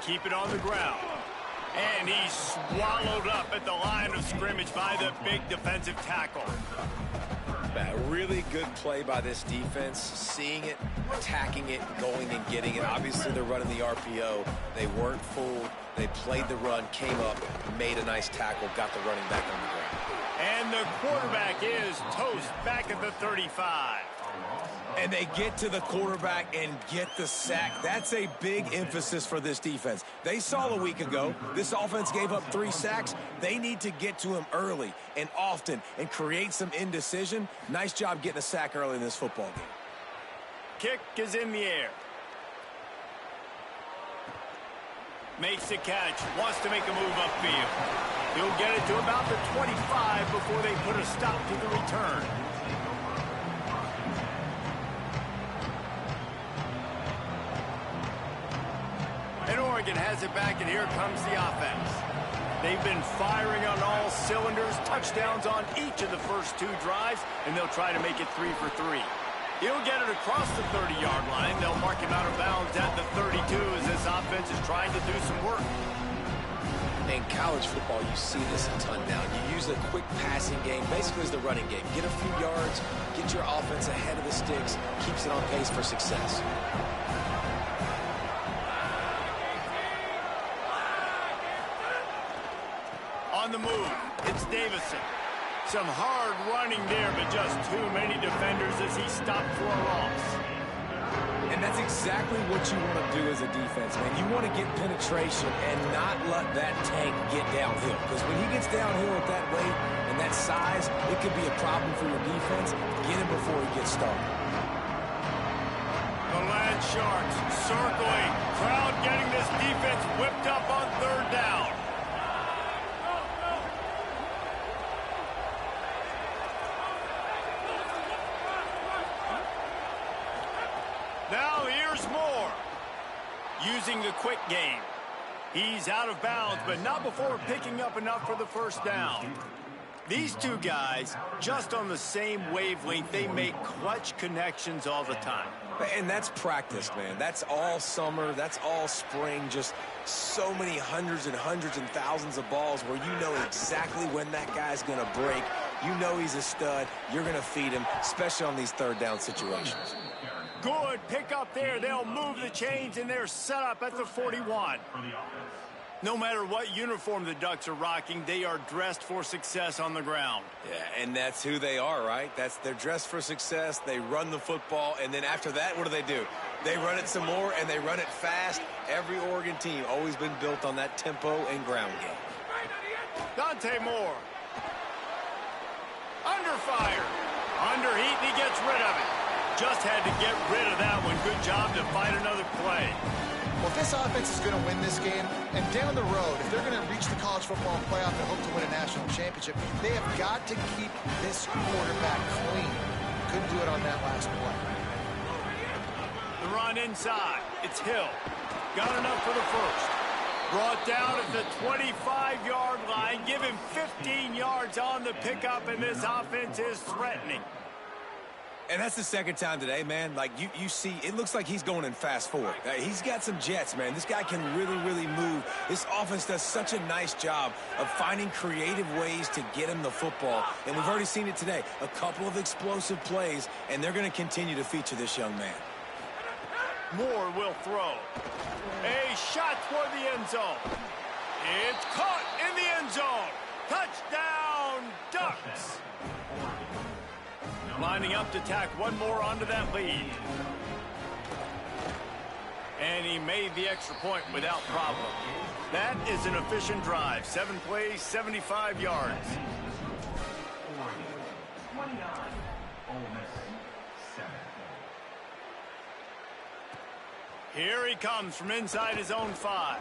Keep it on the ground. And he's swallowed up at the line of scrimmage by the big defensive tackle. A really good play by this defense, seeing it, attacking it, going and getting it. Obviously, they're running the RPO. They weren't fooled. They played the run, came up, made a nice tackle, got the running back on the ground. And the quarterback is toast back at the 35. And they get to the quarterback and get the sack. That's a big emphasis for this defense. They saw a week ago, this offense gave up 3 sacks. They need to get to him early and often and create some indecision. Nice job getting a sack early in this football game. Kick is in the air. Makes the catch, wants to make a move upfield. He'll get it to about the 25 before they put a stop to the return. And Oregon has it back, and here comes the offense. They've been firing on all cylinders, touchdowns on each of the first 2 drives, and they'll try to make it 3 for 3. He'll get it across the 30-yard line. They'll mark him out of bounds at the 32 as this offense is trying to do some work. In college football, you see this a ton now. You use a quick passing game, basically as the running game. Get a few yards, get your offense ahead of the sticks, keeps it on pace for success. On the move, it's Davison. Some hard running there, but just too many defenders as he stopped for a loss. And that's exactly what you want to do as a defense, man. You want to get penetration and not let that tank get downhill. Because when he gets downhill at that weight and that size, it could be a problem for your defense. Get him before he gets started. The Land Sharks circling. Crowd getting this defense whipped up on 3rd down. Now here's Moore. Using the quick game. He's out of bounds, but not before picking up enough for the first down. These two guys, just on the same wavelength, they make clutch connections all the time. And that's practice, man. That's all summer. That's all spring. Just so many hundreds and thousands of balls where you know exactly when that guy's going to break. You know he's a stud. You're going to feed him, especially on these third down situations. Good pick up there. They'll move the chains, and they're set up at the 41. No matter what uniform the Ducks are rocking, they are dressed for success on the ground. Yeah, and that's who they are, right? They're dressed for success. They run the football, and then after that, what do? They run it some more, and they run it fast. Every Oregon team always been built on that tempo and ground game. Dante Moore. Under fire. Under heat, and he gets rid of it. Just had to get rid of that one. Good job to find another play. Well, if this offense is going to win this game, and down the road, if they're going to reach the college football playoff and hope to win a national championship, they have got to keep this quarterback clean. Couldn't do it on that last play. The run inside. It's Hill. Got enough for the first. Brought down at the 25-yard line. Give him 15 yards on the pickup, and this offense is threatening. And that's the second time today, man. Like, you see, it looks like he's going in fast forward. He's got some jets, man. This guy can really move. This offense does such a nice job of finding creative ways to get him the football. And we've already seen it today. A couple of explosive plays, and they're going to continue to feature this young man. Moore will throw. A shot toward the end zone. It's caught in the end zone. Touchdown, Ducks. Lining up to tack one more onto that lead. And he made the extra point without problem. That is an efficient drive. 7 plays, 75 yards. Here he comes from inside his own 5.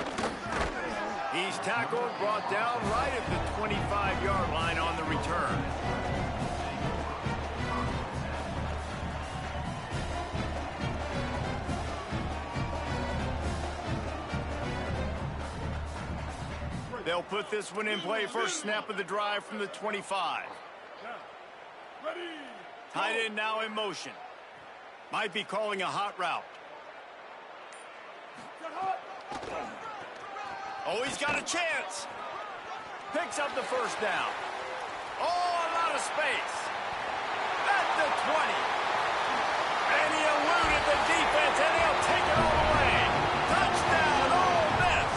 He's tackled, brought down right at the 25-yard line on the return. They'll put this one in play. First snap of the drive from the 25. Tight end now in motion. Might be calling a hot route. Oh, he's got a chance. Picks up the first down. Oh, a lot of space. At the 20. And he eluded the defense, and he'll take it all the way. Touchdown, Ole Miss.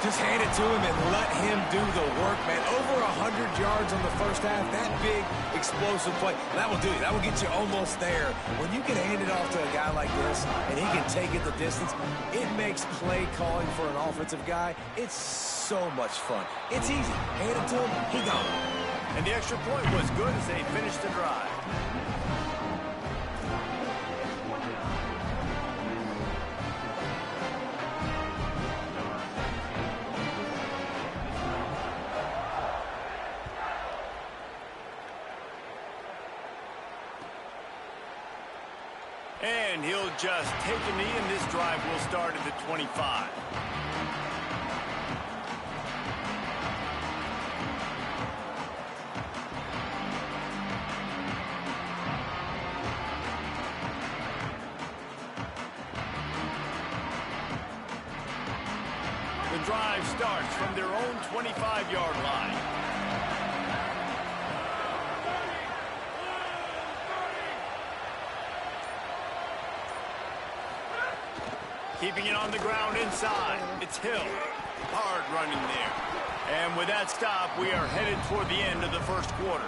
Just hand it to him and let him do the work, man. Over 100 yards on the first half. That big, explosive play. That will do it. That will get you almost there. When you can hand it off to a guy like this and he can take it the distance, it makes play calling for an offensive guy, it's so much fun. It's easy. Hand it to him, he got it. And the extra point was good as they finished the drive. And he'll just take a knee, and this drive will start at the 25. The drive starts from their own 25-yard line. Keeping it on the ground inside. It's Hill. Hard running there. And with that stop, we are headed toward the end of the first quarter.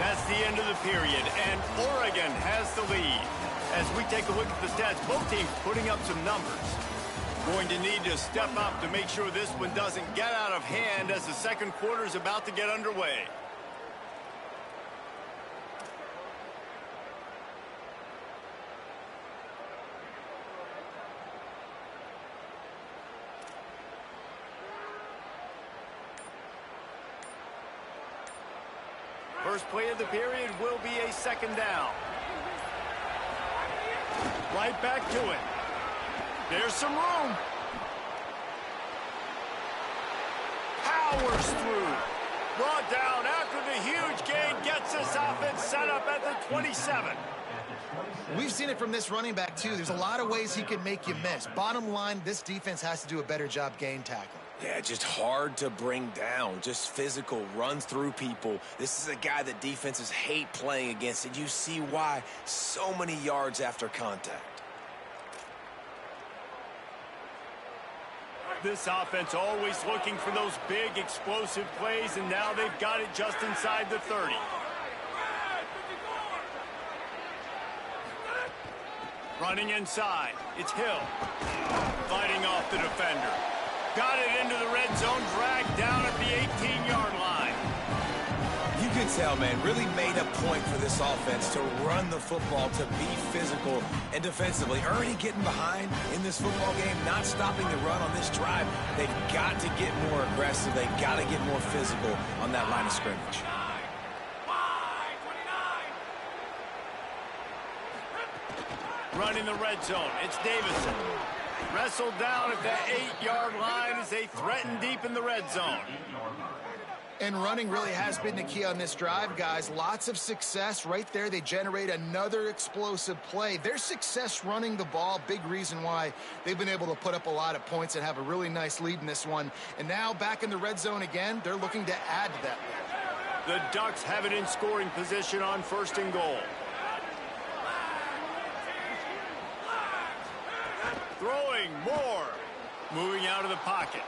That's the end of the period, and Oregon has the lead. As we take a look at the stats, both teams putting up some numbers. Going to need to step up to make sure this one doesn't get out of hand as the second quarter is about to get underway. First play of the period will be a second down. Right back to it. There's some room. Powers through. Brought down after the huge gain. Gets this offense set up at the 27. We've seen it from this running back, too. There's a lot of ways he can make you miss. Bottom line, this defense has to do a better job gain tackling. Yeah, just hard to bring down. Just physical, runs through people. This is a guy that defenses hate playing against, and you see why. So many yards after contact. This offense always looking for those big, explosive plays, and now they've got it just inside the 30. Running inside. It's Hill. Fighting off the defender. Got it into the red zone, dragged down at the 18-yard line. You can tell, man, really made a point for this offense to run the football, to be physical and defensively. Already getting behind in this football game, not stopping the run on this drive. They've got to get more aggressive. They've got to get more physical on that line of scrimmage. Running the red zone. It's Davison. Wrestled down at that 8-yard line as they threaten deep in the red zone. And running really has been the key on this drive, guys. Lots of success right there. They generate another explosive play. Their success running the ball, big reason why they've been able to put up a lot of points and have a really nice lead in this one. And now back in the red zone again, they're looking to add to that lead. The Ducks have it in scoring position on 1st and goal. Throwing more. Moving out of the pocket.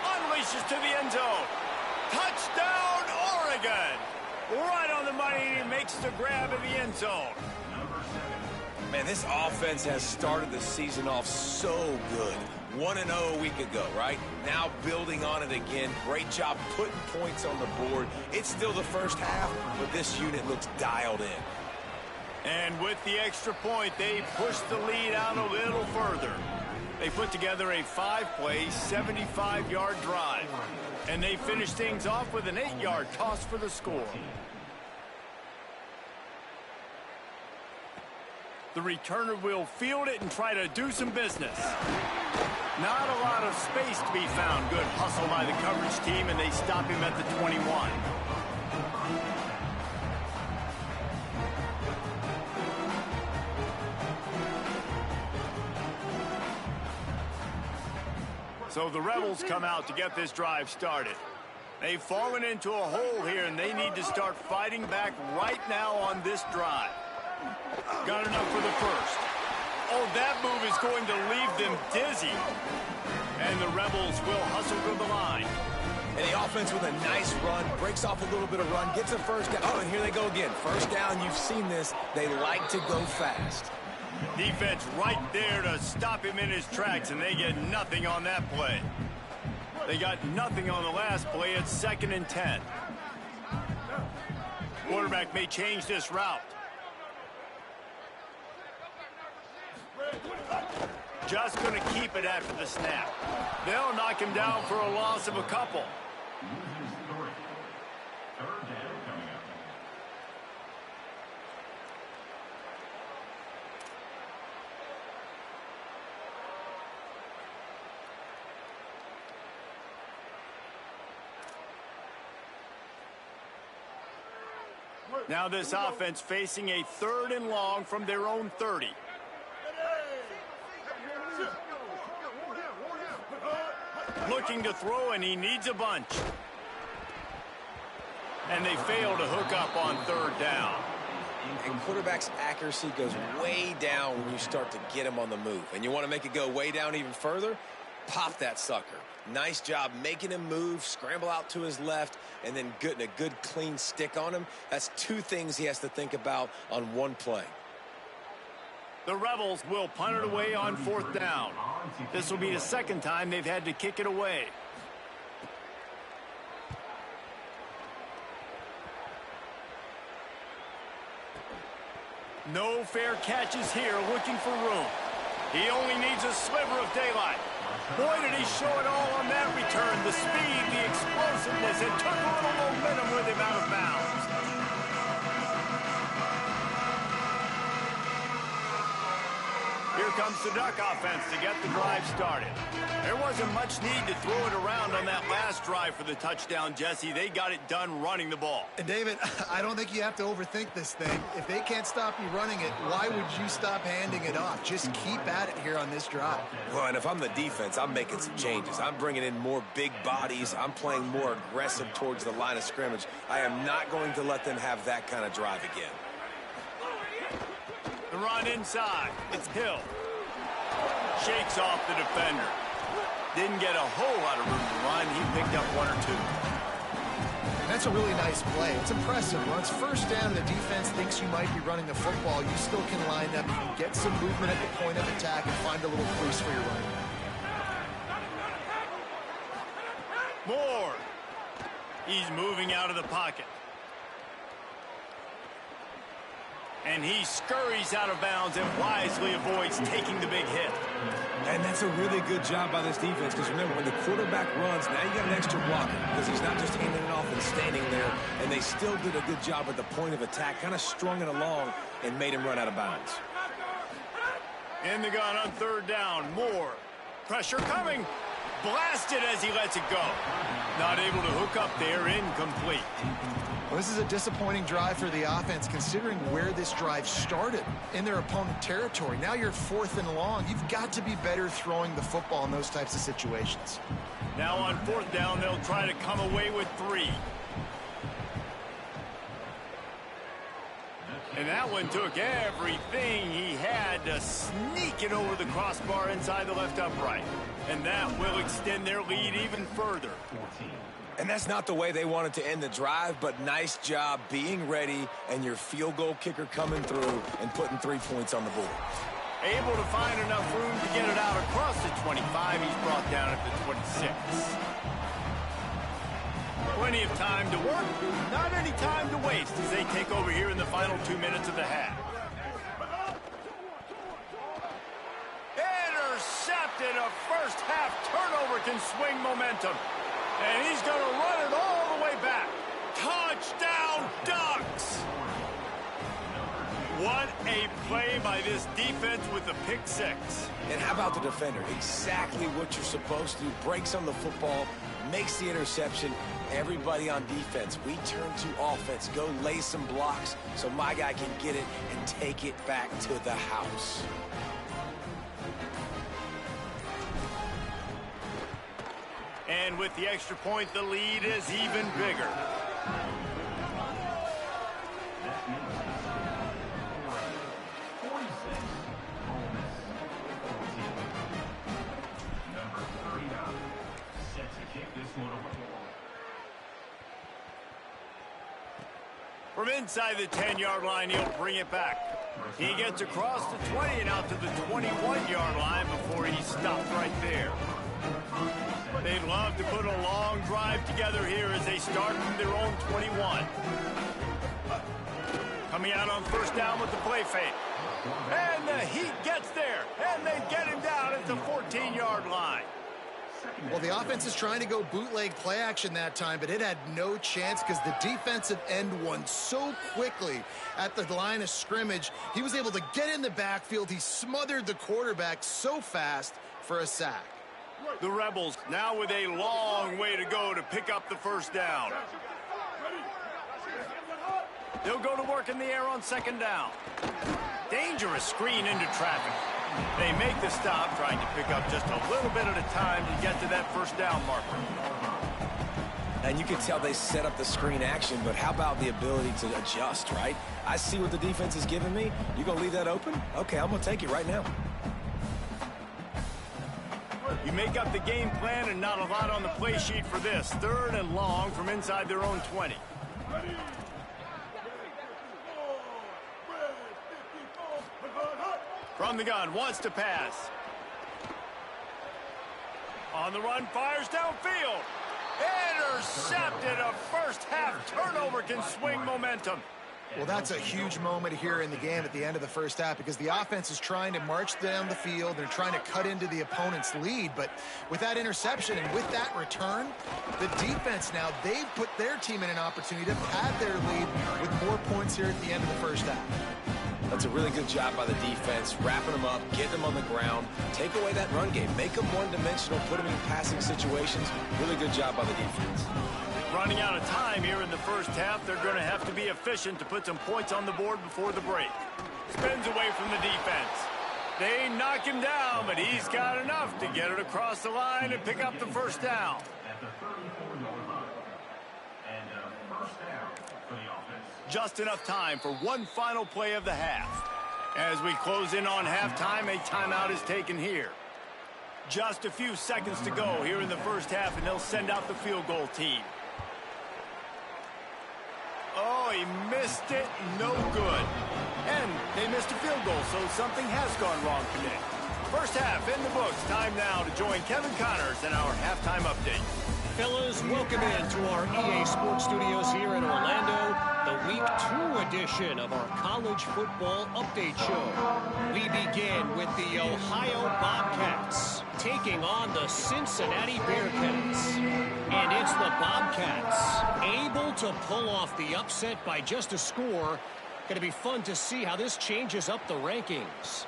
Unleashes to the end zone. Touchdown, Oregon. Right on the money, and he makes the grab in the end zone. Man, this offense has started the season off so good. 1-0 a week ago, right? Now building on it again. Great job putting points on the board. It's still the first half, but this unit looks dialed in. And with the extra point, they push the lead out a little further. They put together a 5-play, 75-yard drive. And they finish things off with an 8-yard toss for the score. The returner will field it and try to do some business. Not a lot of space to be found. Good hustle by the coverage team, and they stop him at the 21. So the Rebels come out to get this drive started. They've fallen into a hole here, and they need to start fighting back right now on this drive. Got enough for the first. Oh, that move is going to leave them dizzy. And the Rebels will hustle to the line. And the offense with a nice run, breaks off a little bit of run, gets a first down. Oh, and here they go again. First down, you've seen this. They like to go fast. Defense right there to stop him in his tracks, and they get nothing on that play. They got nothing on the last play. It's 2nd and 10. Quarterback may change this route. Just going to keep it after the snap. They'll knock him down for a loss of a couple. Now this offense facing a 3rd and long from their own 30. Looking to throw, and he needs a bunch. And they fail to hook up on 3rd down. And quarterback's accuracy goes way down when you start to get him on the move. And you want to make it go way down even further? Pop that sucker. Nice job making him move, scramble out to his left, and then getting a good clean stick on him. That's 2 things he has to think about on one play. The Rebels will punt it away on 4th down. This will be the 2nd time they've had to kick it away. No fair catches here, looking for room. He only needs a sliver of daylight. Boy, did he show it all on that return. The speed, the explosiveness, it took a little momentum with him out of bounds. comes the Duck offense to get the drive started. There wasn't much need to throw it around on that last drive for the touchdown, Jesse. They got it done running the ball. And David, I don't think you have to overthink this thing. If they can't stop you running it, why would you stop handing it off? Just keep at it here on this drive. Well, and if I'm the defense, I'm making some changes. I'm bringing in more big bodies. I'm playing more aggressive towards the line of scrimmage. I am not going to let them have that kind of drive again. The run inside. It's Hill. Shakes off the defender. Didn't get a whole lot of room to run. He picked up one or two. And that's a really nice play. It's impressive. When it's first down and the defense thinks you might be running the football, you still can line up. You can get some movement at the point of attack and find a little crease for your running. Moore. He's moving out of the pocket. And he scurries out of bounds and wisely avoids taking the big hit. And that's a really good job by this defense, because remember, when the quarterback runs, now you got an extra blocker, because he's not just handing it off and standing there, and they still did a good job at the point of attack, kind of strung it along and made him run out of bounds. In the gun on third down, Moore. Pressure coming. Blasted as he lets it go. Not able to hook up there, incomplete. Well, this is a disappointing drive for the offense, considering where this drive started in their opponent territory. Now you're 4th and long. You've got to be better throwing the football in those types of situations. Now on 4th down, they'll try to come away with 3. And that one took everything he had to sneak it over the crossbar inside the left upright. And that will extend their lead even further. And that's not the way they wanted to end the drive, but nice job being ready and your field goal kicker coming through and putting 3 points on the board. Able to find enough room to get it out across the 25. He's brought down at the 26. Plenty of time to work, not any time to waste as they take over here in the final 2 minutes of the half. Intercepted. A first half turnover can swing momentum. And he's going to run it all the way back. Touchdown, Ducks! What a play by this defense with the pick 6. And how about the defender? Exactly what you're supposed to do. Breaks on the football, makes the interception. Everybody on defense, we turn to offense. Go lay some blocks so my guy can get it and take it back to the house. And with the extra point, the lead is even bigger. From inside the 10-yard line, he'll bring it back. He gets across the 20 and out to the 21-yard line before he's stopped right there. They'd love to put a long drive together here as they start from their own 21. Coming out on first down with the play fake. And the Heat gets there, and they get him down at the 14-yard line. Well, the offense is trying to go bootleg play action that time, but it had no chance because the defensive end won so quickly at the line of scrimmage. He was able to get in the backfield. He smothered the quarterback so fast for a sack. The Rebels now with a long way to go to pick up the first down. They'll go to work in the air on second down. Dangerous screen into traffic. They make the stop, trying to pick up just a little bit at a time to get to that first down marker. And you can tell they set up the screen action, but how about the ability to adjust, right? I see what the defense is giving me. You gonna leave that open? Okay, I'm gonna take it right now. You make up the game plan and not a lot on the play sheet for this. 3rd and long from inside their own 20. From the gun, wants to pass. On the run, fires downfield. Intercepted. A first half turnover can swing momentum. Well, that's a huge moment here in the game at the end of the first half because the offense is trying to march down the field. They're trying to cut into the opponent's lead. But with that interception and with that return, the defense now, they've put their team in an opportunity to pad their lead with more points here at the end of the first half. That's a really good job by the defense, wrapping them up, getting them on the ground, take away that run game, make them one-dimensional, put them in passing situations. Really good job by the defense. Running out of time here in the first half. They're going to have to be efficient to put some points on the board before the break. Spins away from the defense. They knock him down, but he's got enough to get it across the line and pick up the first down. Just enough time for one final play of the half. As we close in on halftime, a timeout is taken here. Just a few seconds to go here in the first half, and they'll send out the field goal team. Oh, he missed it. No good. And they missed a field goal, so something has gone wrong today. First half in the books. Time now to join Kevin Connors in our halftime update. Fellas, welcome in to our EA Sports Studios here in Orlando, the Week 2 edition of our College Football Update Show. We begin with the Ohio Bobcats taking on the Cincinnati Bearcats. And it's the Bobcats able to pull off the upset by just a score. Going to be fun to see how this changes up the rankings.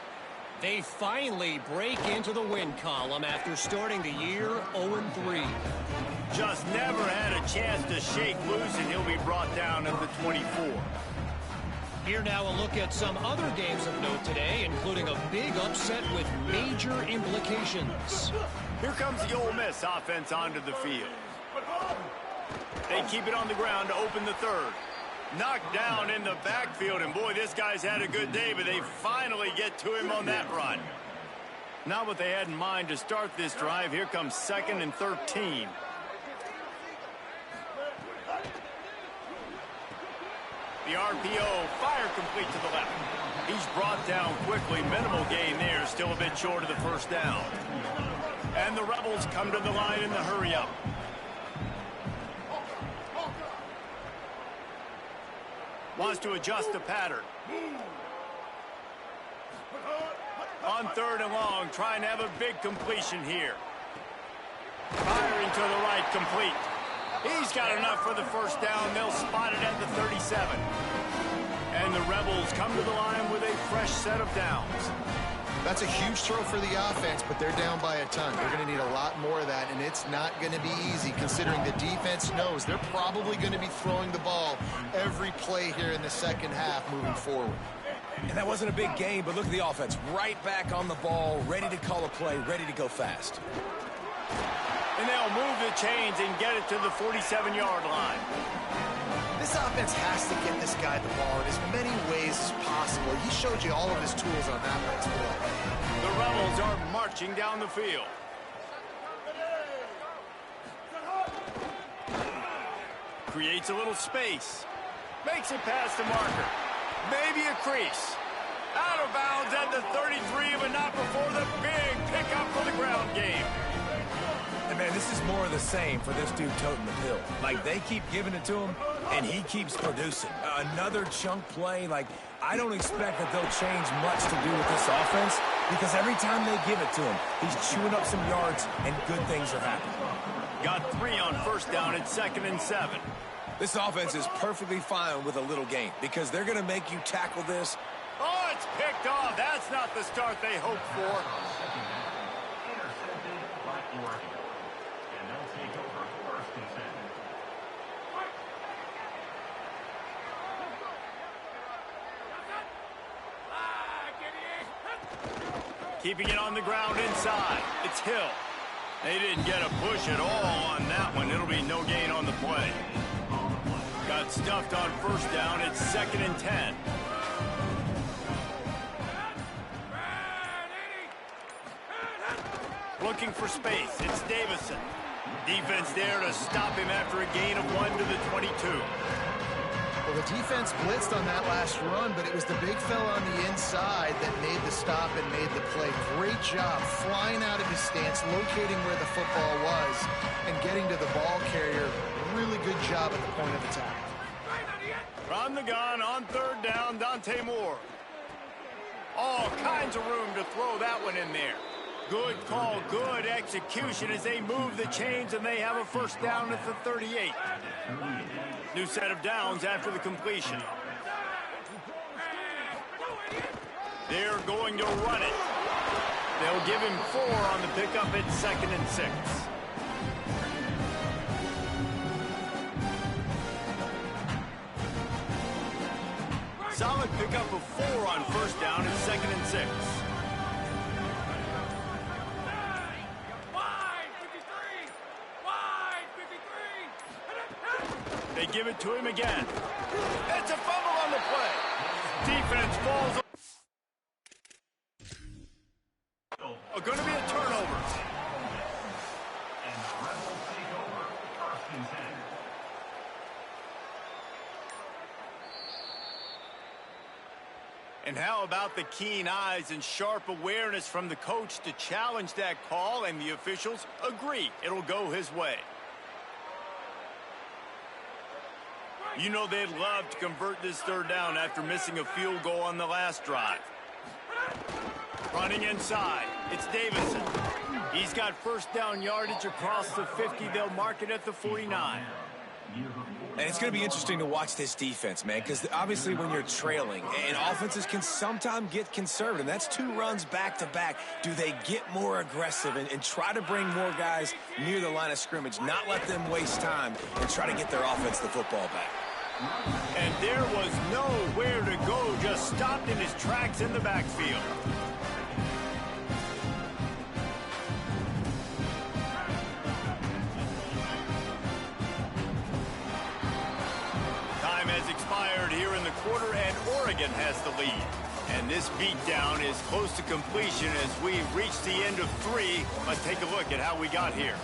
They finally break into the win column after starting the year 0-3. Just never had a chance to shake loose, and he'll be brought down at the 24. Here now a look at some other games of note today, including a big upset with major implications. Here comes the Ole Miss offense onto the field. They keep it on the ground to open the third. Knocked down in the backfield, and boy, this guy's had a good day, but they finally get to him on that run. Not what they had in mind to start this drive. Here comes 2nd and 13. The RPO, fire complete to the left. He's brought down quickly. Minimal gain there, still a bit short of the first down. And the Rebels come to the line in the hurry-up. Wants to adjust the pattern. On 3rd and long, trying to have a big completion here. Firing to the right, complete. He's got enough for the first down. They'll spot it at the 37. And the Rebels come to the line with a fresh set of downs. That's a huge throw for the offense, but they're down by a ton. They're going to need a lot more of that, and it's not going to be easy considering the defense knows they're probably going to be throwing the ball every play here in the second half moving forward. And that wasn't a big game, but look at the offense. Right back on the ball, ready to call a play, ready to go fast. And they'll move the chains and get it to the 47-yard line. This offense has to get this guy the ball in as many ways as possible. He showed you all of his tools on that last play. The Rebels are marching down the field. Creates a little space. Makes it past the marker. Maybe a crease. Out of bounds at the 33, but not before the big pickup for the ground game. And man, this is more of the same for this dude toting the pill. Like, they keep giving it to him, and he keeps producing. Another chunk play. Like, I don't expect that they'll change much to do with this offense because every time they give it to him, he's chewing up some yards, and good things are happening. Got 3 on first down at 2nd and 7. This offense is perfectly fine with a little gain because they're going to make you tackle this. Oh, it's picked off. That's not the start they hoped for. Keeping it on the ground inside. It's Hill. They didn't get a push at all on that one. It'll be no gain on the play. Got stuffed on first down. It's 2nd and 10. Looking for space. It's Davison. Defense there to stop him after a gain of 1 to the 22. Well, the defense blitzed on that last run, but it was the big fella on the inside that made the stop and made the play. Great job flying out of his stance, locating where the football was, and getting to the ball carrier. Really good job at the point of attack. From the gun on 3rd down, Dante Moore. All kinds of room to throw that one in there. Good call, good execution as they move the chains, and they have a first down at the 38. New set of downs after the completion. They're going to run it. They'll give him 4 on the pickup at 2nd and 6. Solid pickup of 4 on 1st down at 2nd and 6. They give it to him again. It's a fumble on the play. Defense falls. Going to be a turnover. And how about the keen eyes and sharp awareness from the coach to challenge that call, and the officials agree it'll go his way. You know they'd love to convert this 3rd down after missing a field goal on the last drive. Running inside, it's Davison. He's got 1st down yardage across the 50. They'll mark it at the 49. And it's going to be interesting to watch this defense, man, because obviously when you're trailing, and offenses can sometimes get conservative. That's 2 runs back-to-back. Do they get more aggressive and try to bring more guys near the line of scrimmage, not let them waste time, and try to get their offense the football back? And there was nowhere to go, just stopped in his tracks in the backfield. Time has expired here in the quarter, and Oregon has the lead. And this beatdown is close to completion as we reach the end of 3. Let's take a look at how we got here.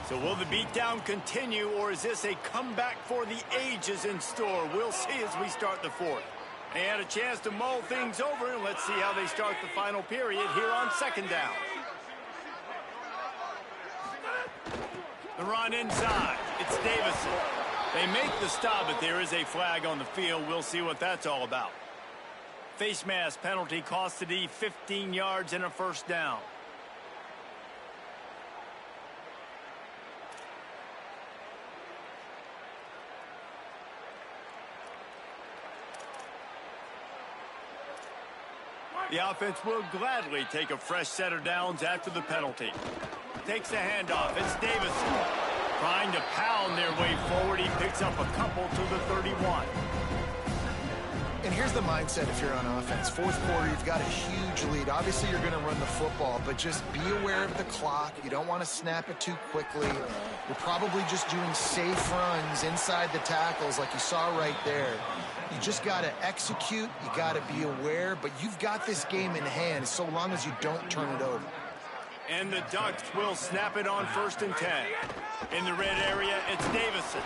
So will the beatdown continue, or is this a comeback for the ages in store? We'll see as we start the 4th. They had a chance to mull things over, and let's see how they start the final period here on 2nd down. The run inside. It's Davison. They make the stop, but there is a flag on the field. We'll see what that's all about. Face mask penalty cost the D 15 yards and a 1st down. The offense will gladly take a fresh set of downs after the penalty. Takes the handoff. It's Davison. Trying to pound their way forward. He picks up a couple to the 31. And here's the mindset if you're on offense. 4th quarter, you've got a huge lead. Obviously, you're going to run the football, but just be aware of the clock. You don't want to snap it too quickly. You're probably just doing safe runs inside the tackles like you saw right there. You just got to execute. You got to be aware, but you've got this game in hand so long as you don't turn it over. And the Ducks will snap it on 1st and 10. In the red area, it's Davison.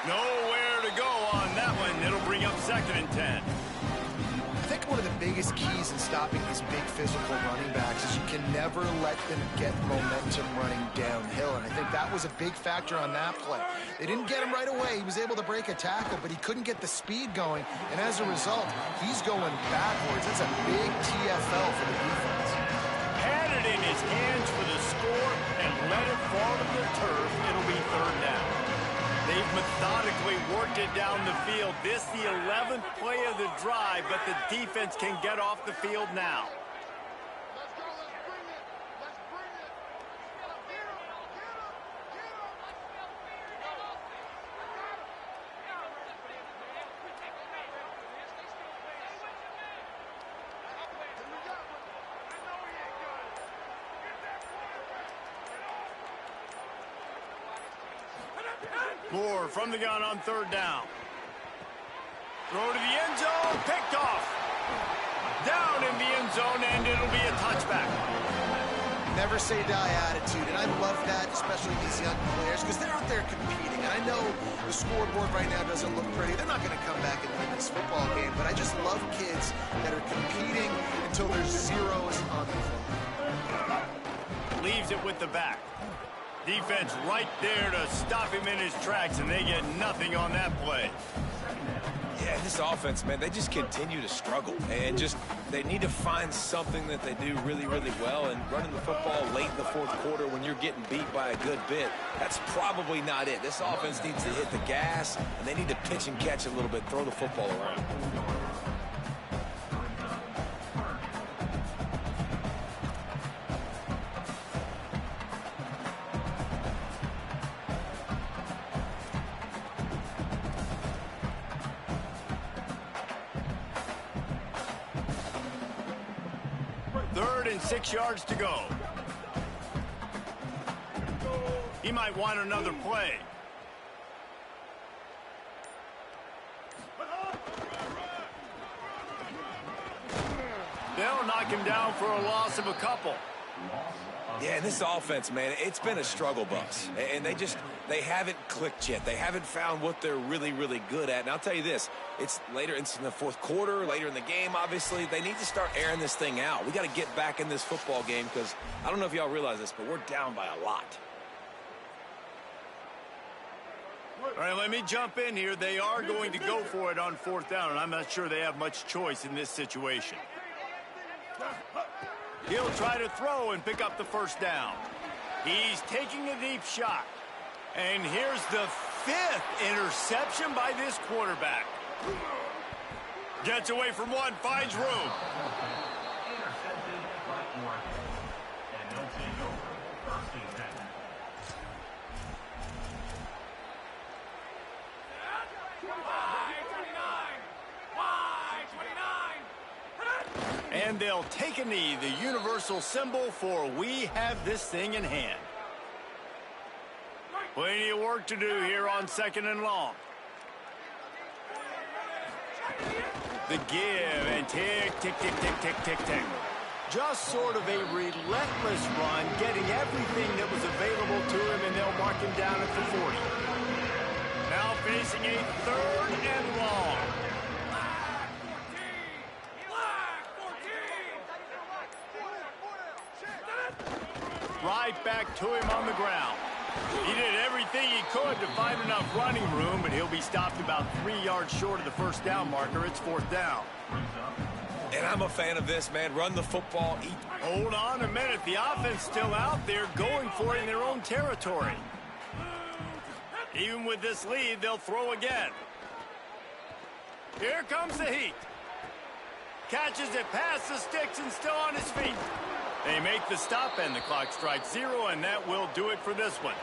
Nowhere to go on that one. It'll bring up 2nd and 10. I think one of the biggest keys in stopping these big physical running backs is you can never let them get momentum running downhill. And I think that was a big factor on that play. They didn't get him right away. He was able to break a tackle, but he couldn't get the speed going. And as a result, he's going backwards. That's a big TFL for the defense. Had it in his hands for the score and let it fall to the turf. It'll be 3rd down. They've methodically worked it down the field. This the 11th play of the drive, but the defense can get off the field now. Moore from the gun on 3rd down. Throw to the end zone, picked off. Down in the end zone, and it'll be a touchback. Never say die attitude, and I love that, especially these young players, because they're out there competing. And I know the scoreboard right now doesn't look pretty. They're not going to come back and win this football game, but I just love kids that are competing until there's zeros on the clock. Leaves it with the back. Defense right there to stop him in his tracks, and they get nothing on that play. Yeah, this offense, man, they just continue to struggle. And just, they need to find something that they do really, really well. And running the football late in the 4th quarter when you're getting beat by a good bit, that's probably not it. This offense needs to hit the gas, and they need to pitch and catch a little bit, throw the football around. and 6 yards to go. He might want another play. They'll knock him down for a loss of a couple. Yeah, this offense, man, it's been a struggle bus. And they haven't clicked yet. They haven't found what they're really, really good at. And I'll tell you this, it's in the fourth quarter, later in the game, obviously. They need to start airing this thing out. We got to get back in this football game because I don't know if y'all realize this, but we're down by a lot. All right, let me jump in here. They are going to go for it on fourth down, and I'm not sure they have much choice in this situation. He'll try to throw and pick up the first down. He's taking a deep shot. And here's the 5th interception by this quarterback. Gets away from one, finds room. And they'll take a knee, the universal symbol for we have this thing in hand. Plenty of work to do here on 2nd and long. The give and tick, tick, tick, tick, tick, tick, tick. Just sort of a relentless run, getting everything that was available to him, and they'll mark him down at the 40. Now facing a 3rd and long. Right back to him on the ground. He did everything he could to find enough running room, but he'll be stopped about 3 yards short of the first down marker. It's 4th down. And I'm a fan of this, man. Run the football. Hold on a minute. The offense still out there going for it in their own territory. Even with this lead, they'll throw again. Here comes the heat. Catches it past the sticks and still on his feet. They make the stop, and the clock strikes 0, and that will do it for this one.